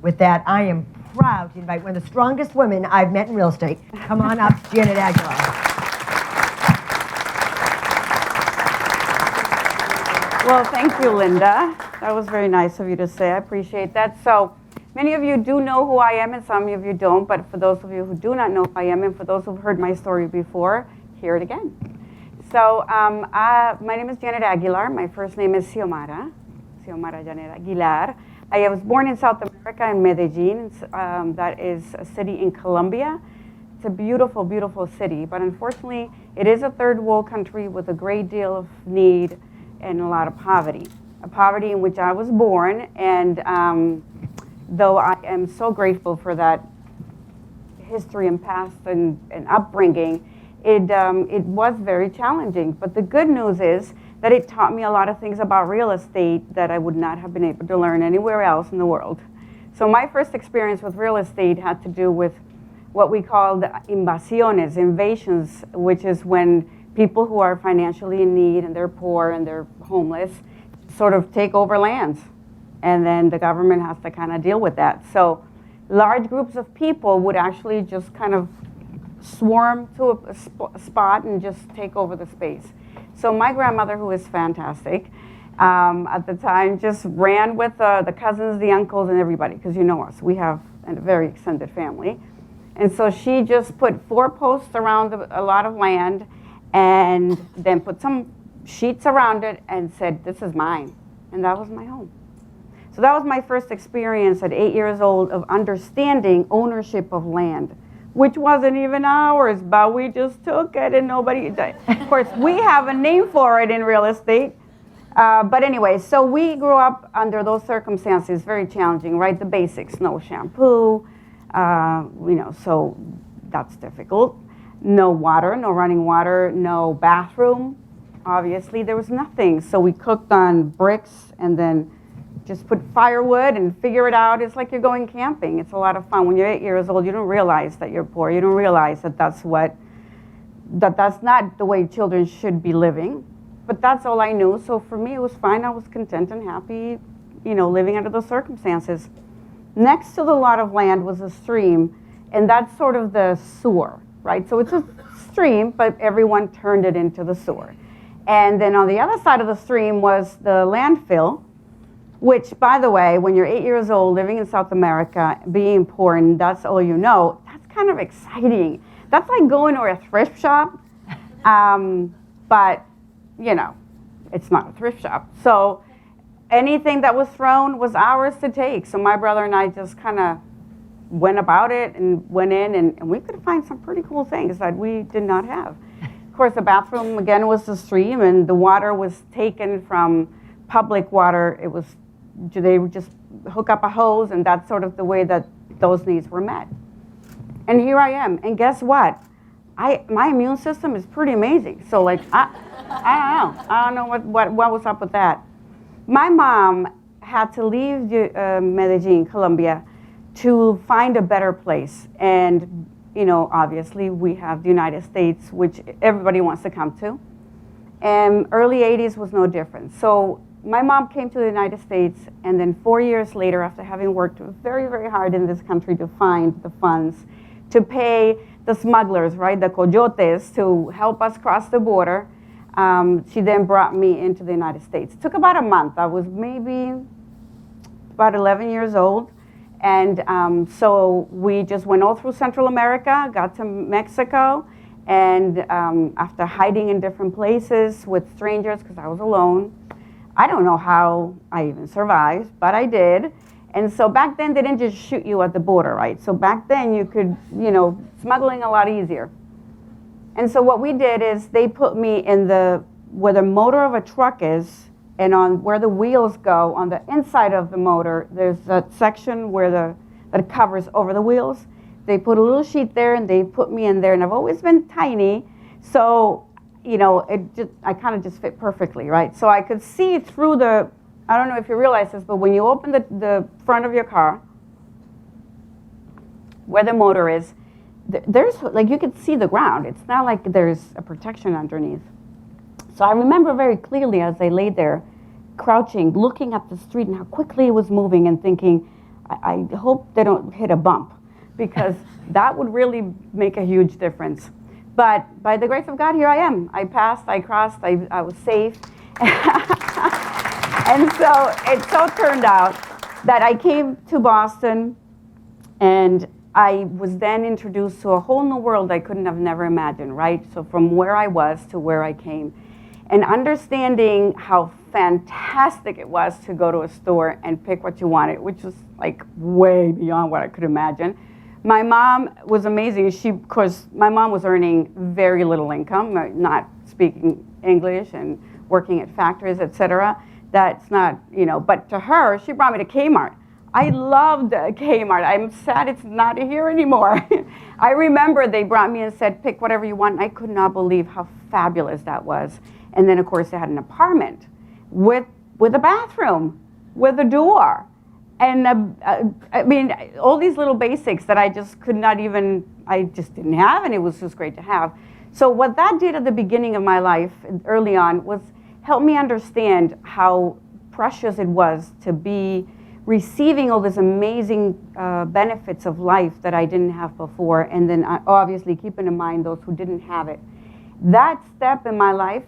With that, I am proud to invite one of the strongest women I've met in real estate. Come on up, Janet Aguilar. Well, thank you, Linda. That was very nice of you to say. I appreciate that. So many of you do know who I am and some of you don't, but for those of you who do not know who I am and for those who've heard my story before, hear it again. So my name is Janet Aguilar. My first name is Xiomara Janet Aguilar. I was born in South America in Medellin. That is a city in Colombia. It's a beautiful, beautiful city, but unfortunately, it is a third world country with a great deal of need and a lot of poverty. A poverty in which I was born, and though I am so grateful for that history and past and upbringing, it was very challenging. But the good news is that it taught me a lot of things about real estate that I would not have been able to learn anywhere else in the world. So my first experience with real estate had to do with what we called invasions, which is when people who are financially in need and they're poor and they're homeless sort of take over lands. And then the government has to kind of deal with that. So large groups of people would actually just kind of swarm to a spot and just take over the space. So my grandmother, who is fantastic, at the time just ran with the cousins, the uncles, and everybody, because you know us. We have a very extended family. And so she just put 4 posts around a lot of land and then put some sheets around it and said, this is mine. And that was my home. So that was my first experience at 8 years old of understanding ownership of land, which wasn't even ours, but we just took it and nobody did. Of course, we have a name for it in real estate. But anyway, so we grew up under those circumstances, very challenging, right? The basics, no shampoo, so that's difficult. No water, no running water, no bathroom. Obviously, there was nothing. So we cooked on bricks and then just put firewood and figure it out. It's like you're going camping. It's a lot of fun. When you're 8 years old, you don't realize that you're poor. You don't realize that that's not the way children should be living. But that's all I knew. So for me, it was fine. I was content and happy, living under those circumstances. Next to the lot of land was a stream, and that's sort of the sewer. Right? So it's a stream, but everyone turned it into the sewer. And then on the other side of the stream was the landfill, which, by the way, when you're 8 years old, living in South America, being poor, and that's all you know, that's kind of exciting. That's like going to a thrift shop, but, you know, it's not a thrift shop. So anything that was thrown was ours to take. So my brother and I just kind of went about it and went in, and we could find some pretty cool things that we did not have. Of course, the bathroom, again, was the stream, and the water was taken from public water. It was, they would just hook up a hose, and that's sort of the way that those needs were met. And here I am, and guess what? My immune system is pretty amazing. So like, I don't know what was up with that. My mom had to leave Medellin, Colombia, to find a better place. And, you know, obviously we have the United States, which everybody wants to come to. And early 80s was no different. So my mom came to the United States, and then 4 years later, after having worked very, very hard in this country to find the funds to pay the smugglers, right, the coyotes, to help us cross the border, she then brought me into the United States. It took about a month. I was maybe about 11 years old. And so we just went all through Central America, got to Mexico, and after hiding in different places with strangers, because I was alone, I don't know how I even survived, but I did. And so back then, they didn't just shoot you at the border, right? So back then, you could, you know, smuggling a lot easier. And so what we did is they put me in where the motor of a truck is, and on where the wheels go, on the inside of the motor, there's that section that covers over the wheels. They put a little sheet there, and they put me in there, and I've always been tiny, so, you know, I kind of just fit perfectly, right? So I could see through I don't know if you realize this, but when you open the front of your car, where the motor is, there's, like, you could see the ground. It's not like there's a protection underneath. So I remember very clearly as I lay there, crouching, looking at the street and how quickly it was moving, and thinking, I hope they don't hit a bump, because that would really make a huge difference. But by the grace of God, here I am. I passed, I crossed, I was safe. And so it so turned out that I came to Boston, and I was then introduced to a whole new world I couldn't have never imagined, right? So from where I was to where I came. And understanding how fantastic it was to go to a store and pick what you wanted, which was like way beyond what I could imagine. My mom was amazing. Of course, my mom was earning very little income, not speaking English and working at factories, etc. That's not, you know, but to her, she brought me to Kmart. I loved Kmart. I'm sad it's not here anymore. I remember they brought me and said, pick whatever you want. And I could not believe how fabulous that was. And then, of course, they had an apartment with a bathroom, with a door. And I mean, all these little basics that I just could not even, I just didn't have, and it was just great to have. So what that did at the beginning of my life, early on, was help me understand how precious it was to be receiving all these amazing benefits of life that I didn't have before, and then obviously keeping in mind those who didn't have it. That step in my life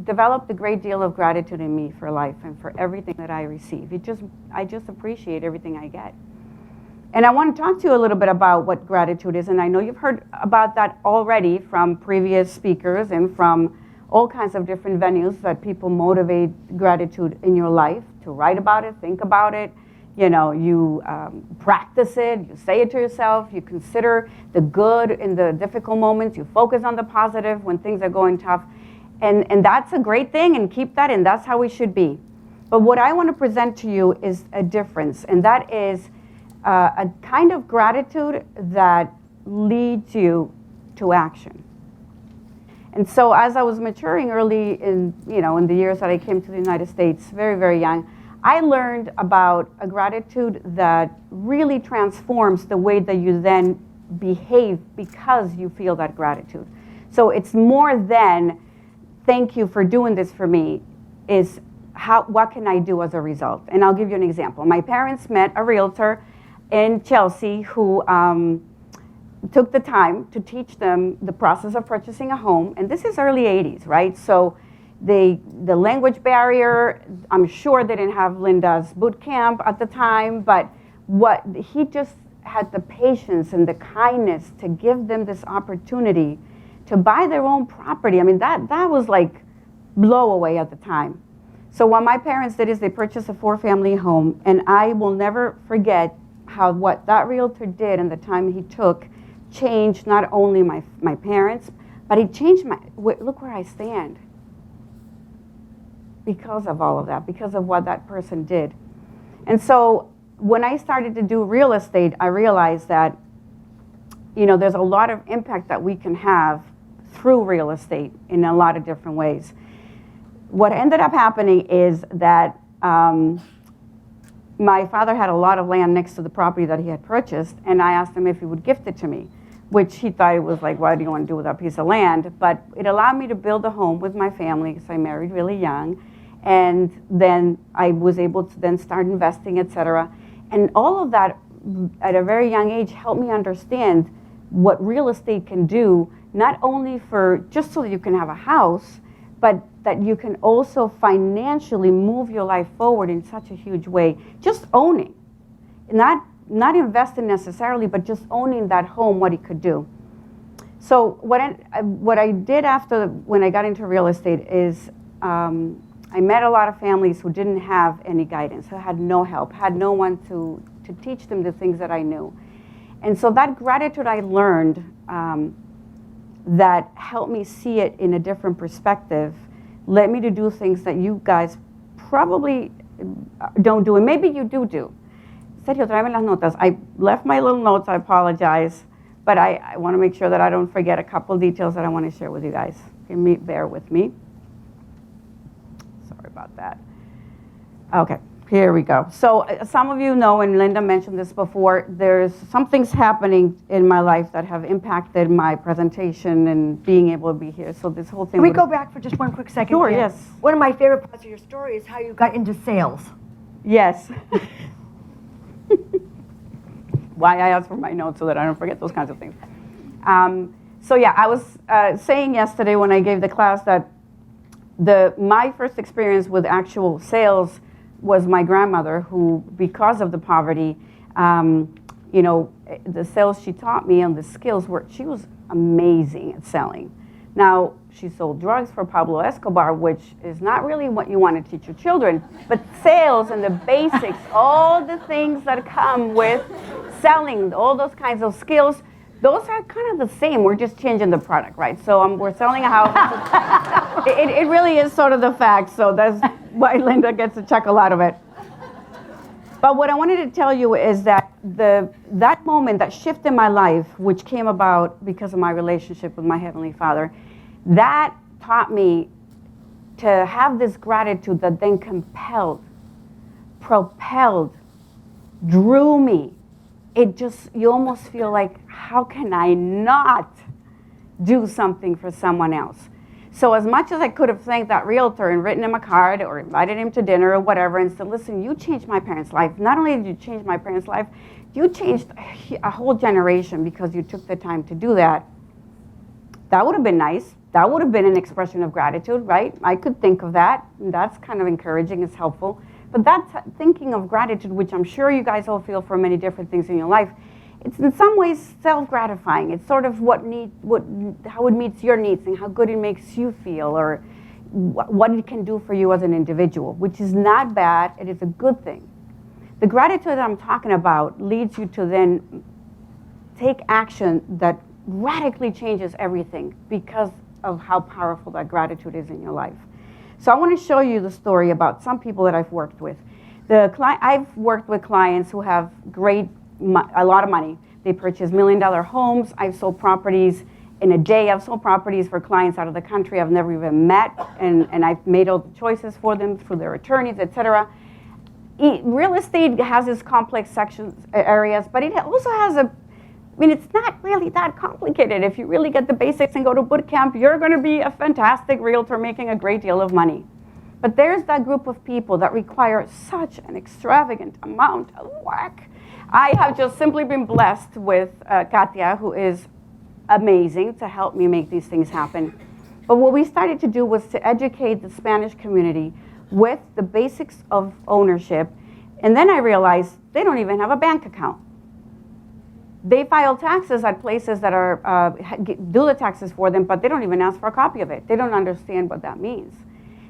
developed a great deal of gratitude in me for life and for everything that I receive. I just appreciate everything I get. And I want to talk to you a little bit about what gratitude is, and I know you've heard about that already from previous speakers and from all kinds of different venues that people motivate gratitude in your life, to write about it, think about it. You know, you practice it, you say it to yourself, you consider the good in the difficult moments, you focus on the positive when things are going tough. And that's a great thing, and keep that, and that's how we should be. But what I want to present to you is a difference, and that is a kind of gratitude that leads you to action. And so as I was maturing early in the years that I came to the United States, very, very young, I learned about a gratitude that really transforms the way that you then behave because you feel that gratitude. So it's more than, thank you for doing this for me, is what can I do as a result? And I'll give you an example. My parents met a realtor in Chelsea who took the time to teach them the process of purchasing a home. And this is early 80s, right? So The language barrier, I'm sure they didn't have Linda's boot camp at the time, but he just had the patience and the kindness to give them this opportunity to buy their own property. I mean, that was like blow away at the time. So what my parents did is they purchased a 4-family home, and I will never forget what that realtor did and the time he took changed not only my parents, but he changed look where I stand. Because of all of that, because of what that person did. And so when I started to do real estate, I realized that, there's a lot of impact that we can have through real estate in a lot of different ways. What ended up happening is that my father had a lot of land next to the property that he had purchased, and I asked him if he would gift it to me, which he thought it was like, why do you want to do with that piece of land? But it allowed me to build a home with my family because I married really young, and then I was able to then start investing, etc. And all of that at a very young age helped me understand what real estate can do, not only for just so that you can have a house, but that you can also financially move your life forward in such a huge way. Just owning, not investing necessarily, but just owning that home, what it could do. So what I did when I got into real estate is I met a lot of families who didn't have any guidance, who had no help, had no one to teach them the things that I knew. And so that gratitude I learned that helped me see it in a different perspective led me to do things that you guys probably don't do, and maybe you do. Sergio, tráeme las notas. I left my little notes, I apologize, but I want to make sure that I don't forget a couple details that I want to share with you guys. Bear with me. Sorry about that. Okay, here we go. So some of you know, and Linda mentioned this before, there's some things happening in my life that have impacted my presentation and being able to be here. So this whole thing. Can we go back for just one quick second? Sure, Jan? yes. One of my favorite parts of your story is how you got into sales. Yes. Why I asked for my notes so that I don't forget those kinds of things. So yeah, I was saying yesterday when I gave the class that my first experience with actual sales was my grandmother, who, because of the poverty, the sales she taught me and the skills she was amazing at selling. Now, she sold drugs for Pablo Escobar, which is not really what you want to teach your children, but sales and the basics, all the things that come with selling, all those kinds of skills, those are kind of the same. We're just changing the product, right? So we're selling a house. It really is sort of the fact, so that's why Linda gets to check a lot of it. But what I wanted to tell you is that that moment, that shift in my life, which came about because of my relationship with my Heavenly Father, that taught me to have this gratitude that then propelled, drew me. You almost feel like, how can I not do something for someone else? So as much as I could have thanked that realtor and written him a card or invited him to dinner or whatever and said, listen, you changed my parents' life. Not only did you change my parents' life, you changed a whole generation because you took the time to do that. That would have been nice. That would have been an expression of gratitude, right? I could think of that. And that's kind of encouraging, it's helpful. But that's thinking of gratitude, which I'm sure you guys all feel for many different things in your life. It's in some ways self-gratifying. It's sort of how it meets your needs and how good it makes you feel, or what it can do for you as an individual, which is not bad. It is a good thing. The gratitude that I'm talking about leads you to then take action that radically changes everything because of how powerful that gratitude is in your life. So I want to show you the story about some people that I've worked with. I've worked with clients who have a lot of money. They purchase $1 million homes. I've sold properties in a day. I've sold properties for clients out of the country I've never even met, and I've made all the choices for them through their attorneys, etc. Real estate has its complex areas, but it also has it's not really that complicated. If you really get the basics and go to boot camp, you're going to be a fantastic realtor making a great deal of money. But there's that group of people that require such an extravagant amount of work. I have just simply been blessed with Katia, who is amazing to help me make these things happen. But what we started to do was to educate the Spanish community with the basics of ownership. And then I realized they don't even have a bank account. They file taxes at places that are do the taxes for them, but they don't even ask for a copy of it. They don't understand what that means.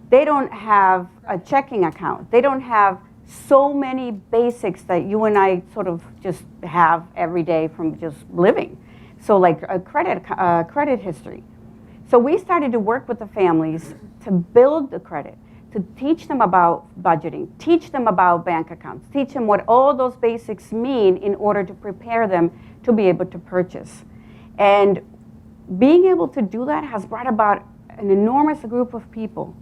They don't have a checking account. They don't have so many basics that you and I sort of just have every day from just living. So like a credit history. So we started to work with the families to build the credit, to teach them about budgeting, teach them about bank accounts, teach them what all those basics mean in order to prepare them to be able to purchase. And being able to do that has brought about an enormous group of people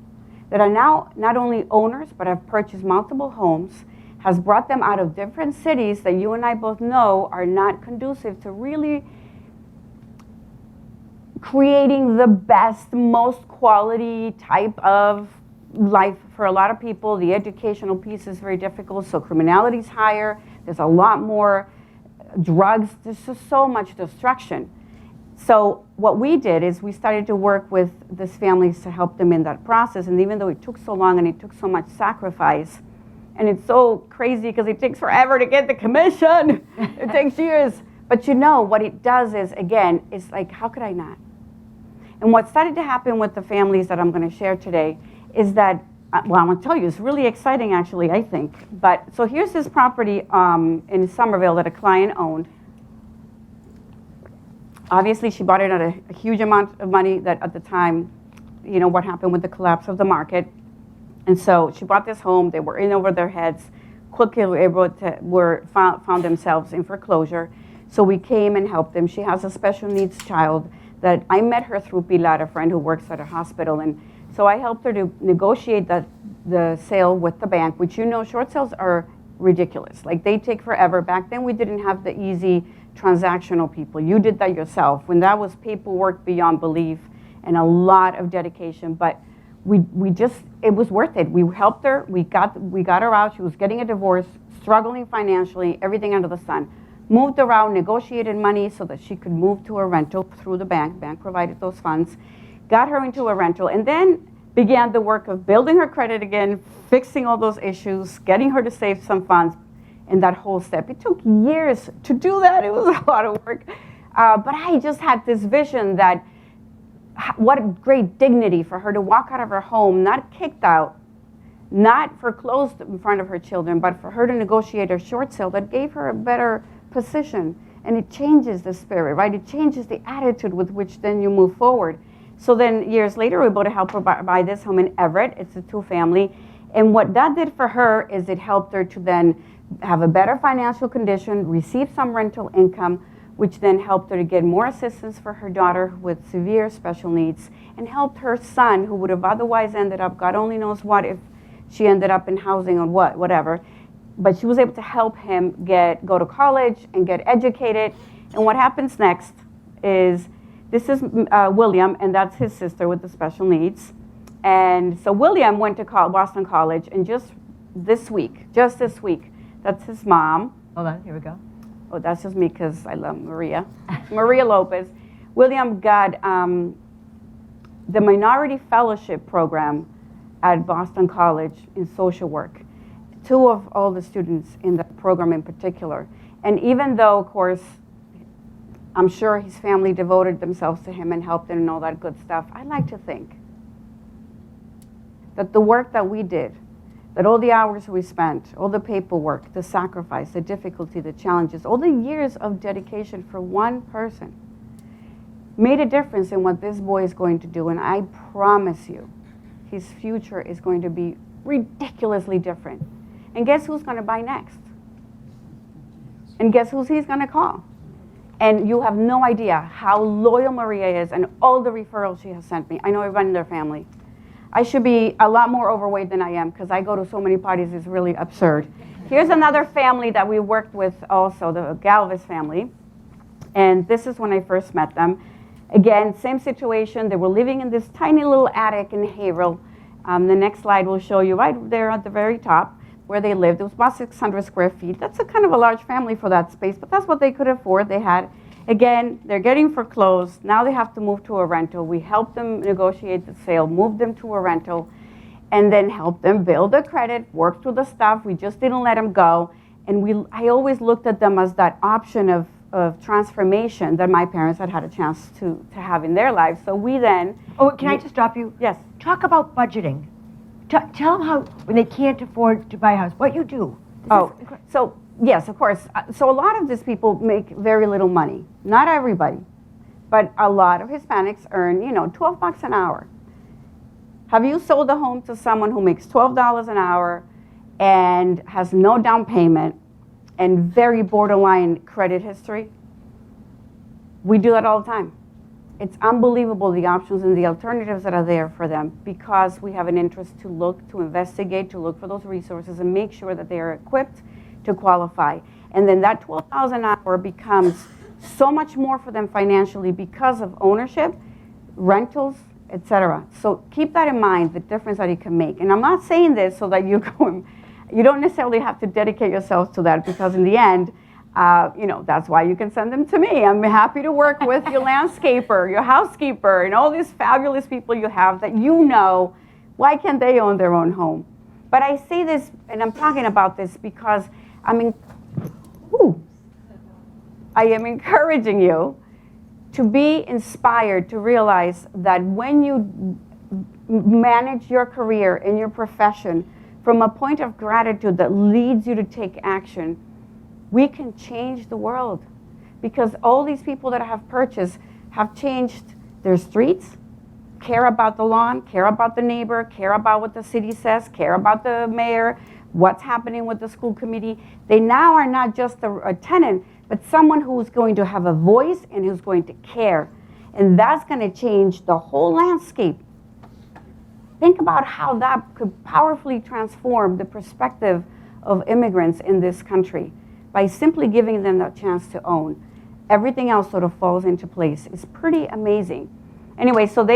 that are now not only owners but have purchased multiple homes, has brought them out of different cities that you and I both know are not conducive to really creating the best, most quality type of life for a lot of people. The educational piece is very difficult, so criminality is higher. There's a lot more drugs. There's just so much destruction. So what we did is we started to work with these families to help them in that process. And even though it took so long and it took so much sacrifice, and it's so crazy because it takes forever to get the commission. It takes years. But you know, what it does is, again, it's like, how could I not? And what started to happen with the families that I'm going to share today is that, well, I'm going to tell you, it's really exciting actually, I think. But so here's this property in Somerville that a client owned. Obviously, she bought it at a huge amount of money that at the time, you know, what happened with the collapse of the market. And so she bought this home. They were in over their heads. Quickly found themselves in foreclosure. So we came and helped them. She has a special needs child that I met her through Pilar, a friend who works at a hospital. And so I helped her to negotiate the sale with the bank, which, you know, short sales are ridiculous. Like, they take forever. Back then, we didn't have the easy transactional people. You did that yourself. When that was paperwork beyond belief and a lot of dedication. But we just, it was worth it. We helped her. We got her out. She was getting a divorce, struggling financially, everything under the sun. Moved around, negotiated money so that she could move to a rental through the bank. Bank provided those funds. Got her into a rental, and then began the work of building her credit again, fixing all those issues, getting her to save some funds, and that whole step. It took years to do that. It was a lot of work. But I just had this vision that what a great dignity for her to walk out of her home, not kicked out, not foreclosed in front of her children, but for her to negotiate a short sale that gave her a better position. And it changes the spirit, right? It changes the attitude with which then you move forward. So then years later, we were able to help her buy this home in Everett. It's a 2-family. And what that did for her is it helped her to then have a better financial condition, receive some rental income, which then helped her to get more assistance for her daughter with severe special needs, and helped her son, who would have otherwise ended up, God only knows what, if she ended up in housing or whatever. But she was able to help him go to college and get educated. And what happens next is, this is William, and that's his sister with the special needs. And so William went to Boston College, and just this week, that's his mom. Hold on, here we go. Oh, that's just me because I love Maria. Maria Lopez. William got the Minority Fellowship Program at Boston College in social work. 2 of all the students in that program in particular. And even though, of course, I'm sure his family devoted themselves to him and helped him and all that good stuff, I like to think that the work that we did, that all the hours we spent, all the paperwork, the sacrifice, the difficulty, the challenges, all the years of dedication for one person made a difference in what this boy is going to do. And I promise you, his future is going to be ridiculously different. And guess who's going to buy next? And guess who he's going to call? And you have no idea how loyal Maria is and all the referrals she has sent me. I know everyone in their family. I should be a lot more overweight than I am because I go to so many parties. It's really absurd. Here's another family that we worked with also, the Galvez family. And this is when I first met them. Again, same situation. They were living in this tiny little attic in Haverhill. The next slide will show you right there at the very top where they lived. It was about 600 square feet. That's a kind of a large family for that space, but that's what they could afford. They had, Again, they're getting foreclosed. Now they have to move to a rental. We help them negotiate the sale, move them to a rental, and then help them build their credit, work through the stuff. We just didn't let them go. And I always looked at them as that option of transformation that my parents had had a chance to have in their lives. So we then... Oh, can I just stop you? Yes. Talk about budgeting. Tell them how, when they can't afford to buy a house, what you do. So yes, of course. So a lot of these people make very little money. Not everybody, but a lot of Hispanics earn, $12 an hour. Have you sold a home to someone who makes $12 an hour and has no down payment and very borderline credit history? We do that all the time. It's unbelievable the options and the alternatives that are there for them because we have an interest to look, to investigate, to look for those resources and make sure that they are equipped to qualify. And then that $12,000 an hour becomes so much more for them financially because of ownership, rentals, etc. So keep that in mind, the difference that it can make. And I'm not saying this so that you don't necessarily have to dedicate yourselves to that because in the end, that's why you can send them to me. I'm happy to work with your landscaper, your housekeeper, and all these fabulous people you have that why can't they own their own home? But I say this, and I'm talking about this because I am encouraging you to be inspired to realize that when you manage your career and your profession from a point of gratitude that leads you to take action, we can change the world. Because all these people that have purchased have changed their streets, care about the lawn, care about the neighbor, care about what the city says, care about the mayor, what's happening with the school committee. They now are not just a tenant, but someone who's going to have a voice and who's going to care. And that's going to change the whole landscape. Think about how that could powerfully transform the perspective of immigrants in this country by simply giving them that chance to own. Everything else sort of falls into place. It's pretty amazing. Anyway, so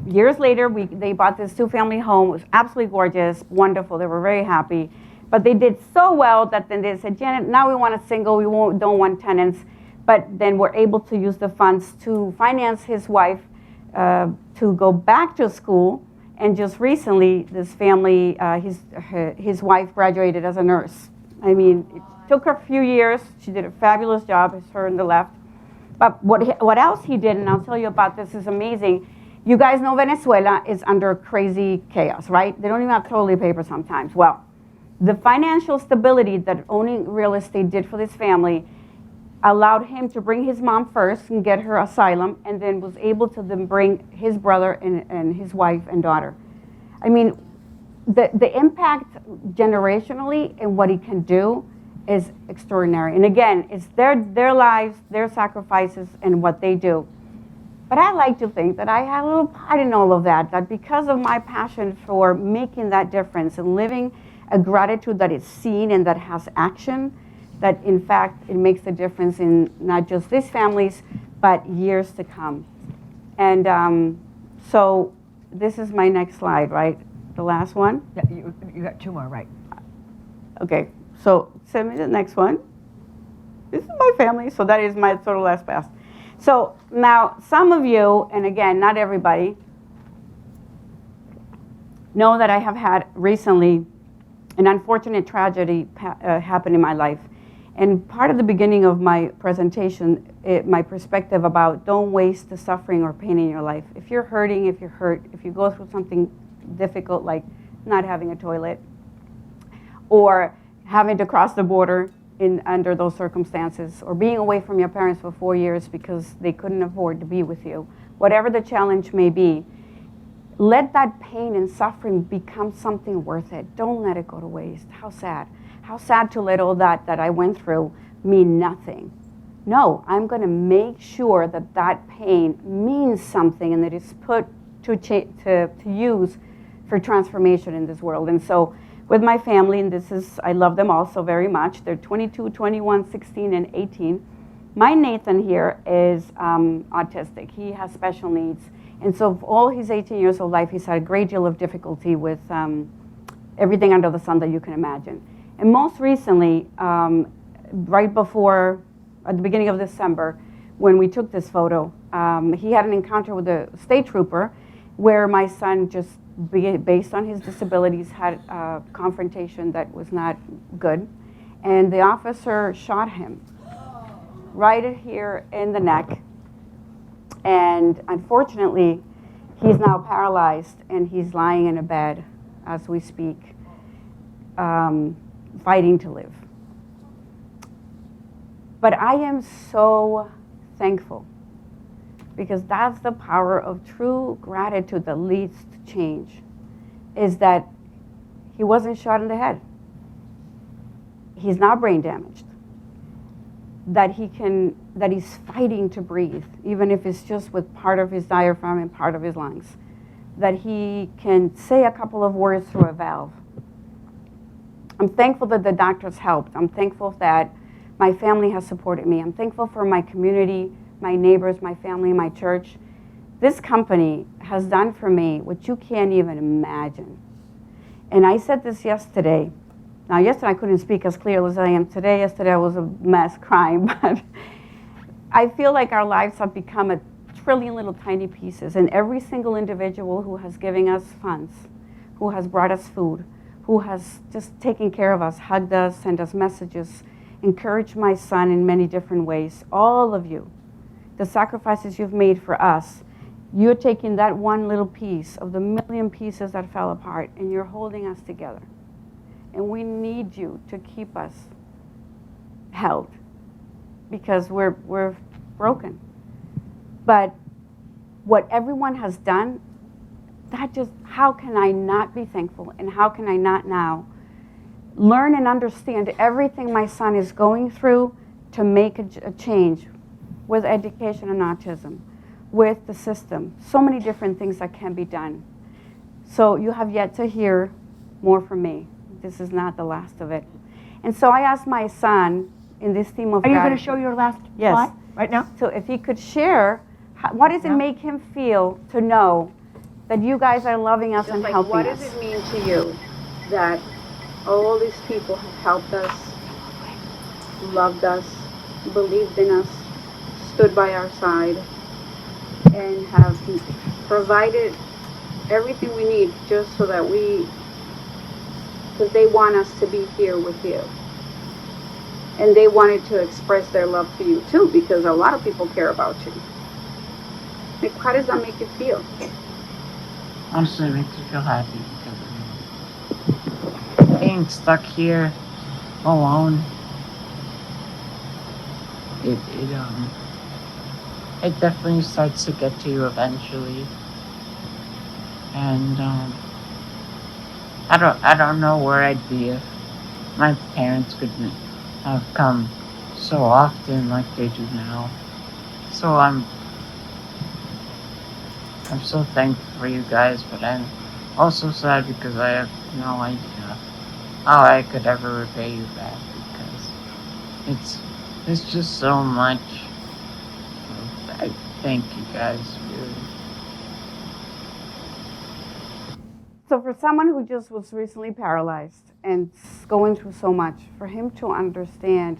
years later, they bought this 2-family home. It was absolutely gorgeous, wonderful. They were very happy. But they did so well that then they said, Janet, now we want a single, don't want tenants. But then we're able to use the funds to finance his wife to go back to school. And just recently, this family, his wife graduated as a nurse. I mean, it took her a few years. She did a fabulous job, it's her on the left. But what else he did, and I'll tell you about this, is amazing. You guys know Venezuela is under crazy chaos, right? They don't even have toilet paper sometimes. Well, the financial stability that owning real estate did for this family allowed him to bring his mom first and get her asylum, and then was able to then bring his brother and his wife and daughter. I mean, the impact generationally and what he can do is extraordinary. And again, it's their lives, their sacrifices, and what they do. But I like to think that I had a little part in all of that, that because of my passion for making that difference and living a gratitude that is seen and that has action, that in fact it makes a difference in not just these families, but years to come. And so this is my next slide, right? The last one? Yeah, you got 2 more, right? Okay, so send me the next one. This is my family, so that is my total last pass. So now some of you, and again, not everybody, know that I have had recently an unfortunate tragedy happen in my life. And part of the beginning of my presentation, my perspective about don't waste the suffering or pain in your life. If you're hurting, if you're hurt, if you go through something difficult like not having a toilet or having to cross the border under those circumstances, or being away from your parents for 4 years because they couldn't afford to be with you, whatever the challenge may be, let that pain and suffering become something worth it. Don't let it go to waste. How sad. How sad to let all that I went through mean nothing. No, I'm going to make sure that that pain means something and that it's put to use for transformation in this world. And so with my family, and I love them all so very much. They're 22, 21, 16, and 18. My Nathan here is autistic. He has special needs. And so for all his 18 years of life, he's had a great deal of difficulty with everything under the sun that you can imagine. And most recently, right before, at the beginning of December, when we took this photo. He had an encounter with a state trooper where my son just, based on his disabilities, had a confrontation that was not good. And the officer shot him right here in the neck. And unfortunately, he's now paralyzed and he's lying in a bed as we speak, fighting to live. But I am so thankful, because that's the power of true gratitude that leads to change, is that he wasn't shot in the head. He's not brain damaged. That he's fighting to breathe, even if it's just with part of his diaphragm and part of his lungs. That he can say a couple of words through a valve. I'm thankful that the doctors helped. I'm thankful that my family has supported me. I'm thankful for my community, my neighbors, my family, my church. This company has done for me what you can't even imagine. And I said this yesterday. Now, yesterday I couldn't speak as clearly as I am today. Yesterday I was a mess crying, but I feel like our lives have become a trillion little tiny pieces, and every single individual who has given us funds, who has brought us food, who has just taken care of us, hugged us, sent us messages, encouraged my son in many different ways, all of you, the sacrifices you've made for us, you're taking that one little piece of the million pieces that fell apart, and you're holding us together. And we need you to keep us held, because we're broken. But what everyone has done, how can I not be thankful, and how can I not now learn and understand everything my son is going through to make a change with education and autism, with the system, so many different things that can be done. So you have yet to hear more from me. This is not the last of it. And so I asked my son in this theme of Are you gratitude. going to show your last Yes. slide right now? So if he could share, what does it make him feel to know that you guys are loving us and helping us? What does it mean to you that all these people have helped us, loved us, believed in us, stood by our side, and have provided everything we need just so that because they want us to be here with you. And they wanted to express their love to you too, because a lot of people care about you. Like, how does that make you feel? Honestly, it makes me feel happy, because being stuck here alone, it definitely starts to get to you eventually. And I don't know where I'd be if my parents couldn't have come so often like they do now. So I'm so thankful for you guys, but I'm also sad because I have no idea how I could ever repay you back, because it's just so much. So I thank you guys, really. So for someone who just was recently paralyzed and going through so much, for him to understand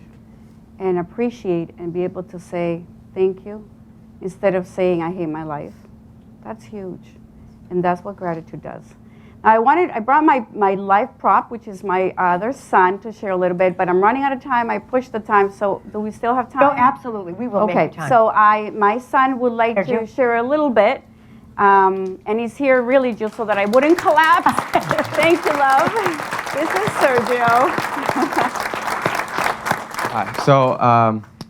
and appreciate and be able to say thank you instead of saying I hate my life, that's huge. And that's what gratitude does. Now I brought my life prop, which is my other son, to share a little bit, but I'm running out of time. I pushed the time, so do we still have time? No, absolutely. We will make time. So my son would like to share a little bit. And he's here really just so that I wouldn't collapse. Thank you, love. This is Sergio. Hi. So,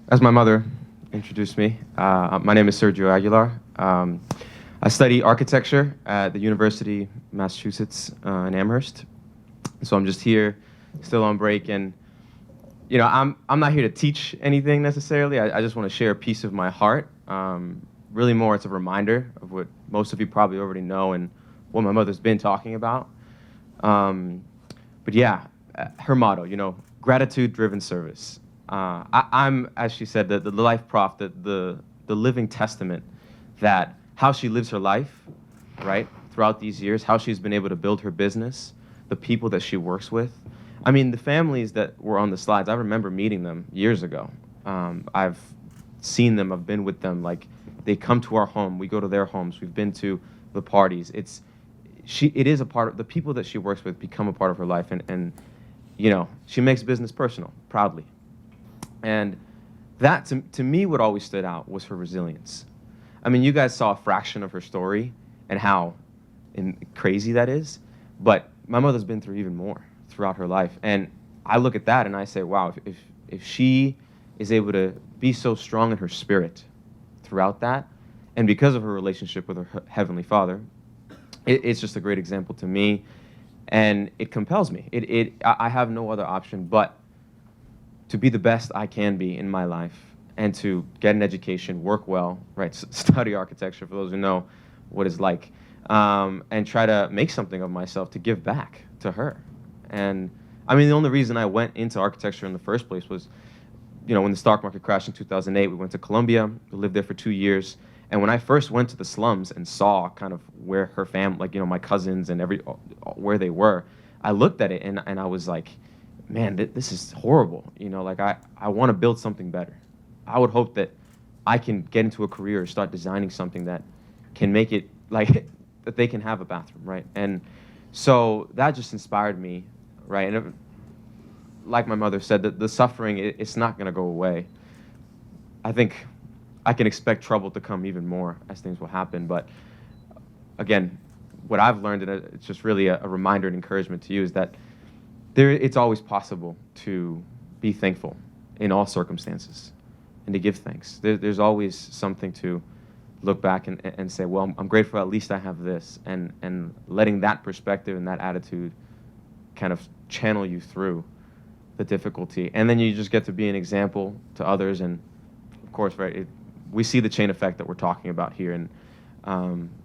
as my mother introduced me, my name is Sergio Aguilar. I study architecture at the University of Massachusetts in Amherst. So I'm just here, still on break, and I'm not here to teach anything necessarily. I just want to share a piece of my heart. Really more, it's a reminder of what most of you probably already know and what my mother's been talking about. But yeah, her motto, gratitude-driven service. I'm, as she said, the life prof, the living testament that how she lives her life, right, throughout these years, how she's been able to build her business, the people that she works with. I mean, the families that were on the slides, I remember meeting them years ago. I've seen them, I've been with them. Like, they come to our home, we go to their homes, we've been to the parties. It is a part of, the people that she works with become a part of her life, and you know, she makes business personal, proudly. And that, to me, what always stood out was her resilience. I mean, you guys saw a fraction of her story and how crazy that is, but my mother's been through even more throughout her life. And I look at that and I say, wow, if she is able to be so strong in her spirit throughout that, and because of her relationship with her Heavenly Father, it's just a great example to me, and it compels me. I have no other option but to be the best I can be in my life, and to get an education, work well, right, study architecture, for those who know what it's like, and try to make something of myself to give back to her. And I mean, the only reason I went into architecture in the first place was, you know, when the stock market crashed in 2008, we went to Colombia, we lived there for 2 years. And when I first went to the slums and saw kind of where her family, like, you know, my cousins and where they were, I looked at it and I was like, man, this is horrible. You know, like, I want to build something better. I would hope that I can get into a career or start designing something that can make it, like, that they can have a bathroom, right? And so that just inspired me, right? And like my mother said, the suffering, it's not going to go away. I think I can expect trouble to come even more as things will happen. But again, what I've learned, and it's just really a reminder and encouragement to you, is that it's always possible to be thankful in all circumstances and to give thanks. There's always something to look back and say, well, I'm grateful at least I have this, and letting that perspective and that attitude kind of channel you through the difficulty. And then you just get to be an example to others. And of course, right, we see the chain effect that we're talking about here. And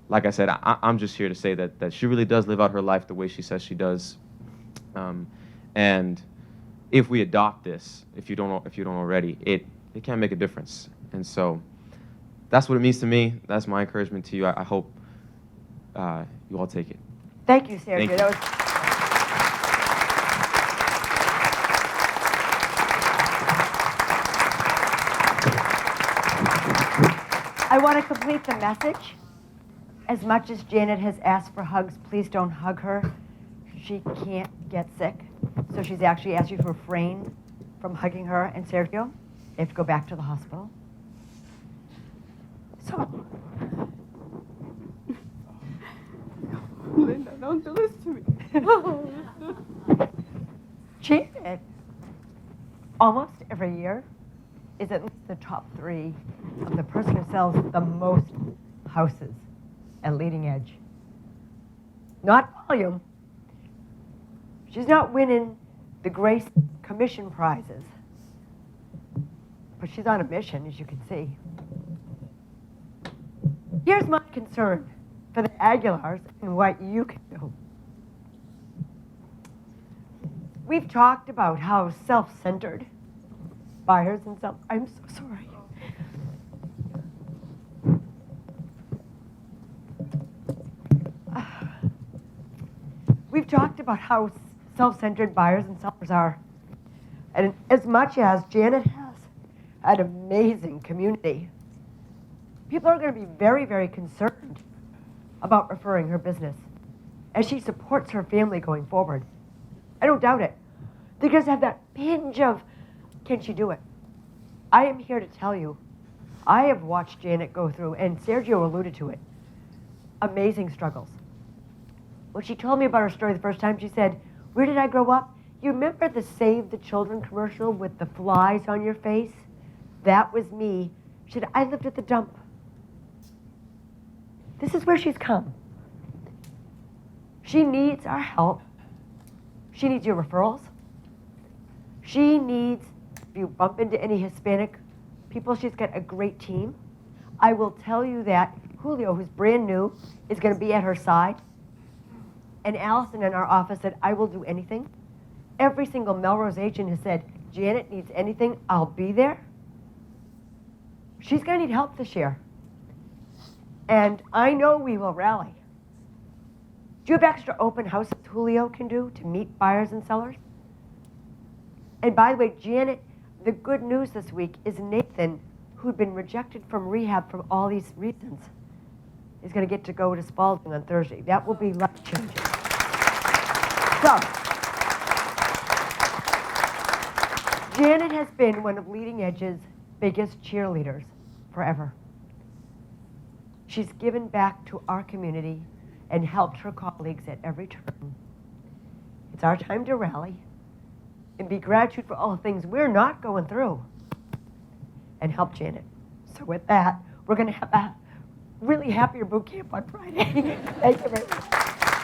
like I said, I'm just here to say that she really does live out her life the way she says she does. And if we adopt this, if you don't already, it can make a difference. And so that's what it means to me. That's my encouragement to you. I hope you all take it. Thank you, Sergio. Thank you. That was I want to complete the message. As much as Janet has asked for hugs, please don't hug her. She can't get sick. So she's actually asked you to refrain from hugging her. And Sergio, they have to go back to the hospital. So, Linda, don't do this to me. Janet, almost every year, is at least the top 3 of the person who sells the most houses at Leading Edge. Not volume. She's not winning the Grace Commission prizes, but she's on a mission, as you can see. Here's my concern for the Aguilars and what you can do. We've talked about how self-centered buyers and sellers. I'm so sorry. We've talked about how self-centered buyers and sellers are. And as much as Janet has an amazing community, people are going to be very, very concerned about referring her business as she supports her family going forward. I don't doubt it. They're going to have that pinch of, can she do it? I am here to tell you, I have watched Janet go through, and Sergio alluded to it, amazing struggles. When she told me about her story the first time, she said, where did I grow up? You remember the Save the Children commercial with the flies on your face? That was me. She said, I lived at the dump. This is where she's come. She needs our help. She needs your referrals. She needs, if you bump into any Hispanic people, she's got a great team. I will tell you that Julio, who's brand new, is going to be at her side. And Allison in our office said, I will do anything. Every single Melrose agent has said, Janet needs anything, I'll be there. She's going to need help this year. And I know we will rally. Do you have extra open houses Julio can do to meet buyers and sellers? And by the way, Janet, the good news this week is Nathan who'd been rejected from rehab for all these reasons, is going to get to go to Spalding on Thursday. That will be life-changing. So, Janet has been one of Leading Edge's biggest cheerleaders forever. She's given back to our community and helped her colleagues at every turn. It's our time to rally and be gratitude for all the things we're not going through and help Janet. So with that, we're going to have a really happier boot camp on Friday. Thank you very much.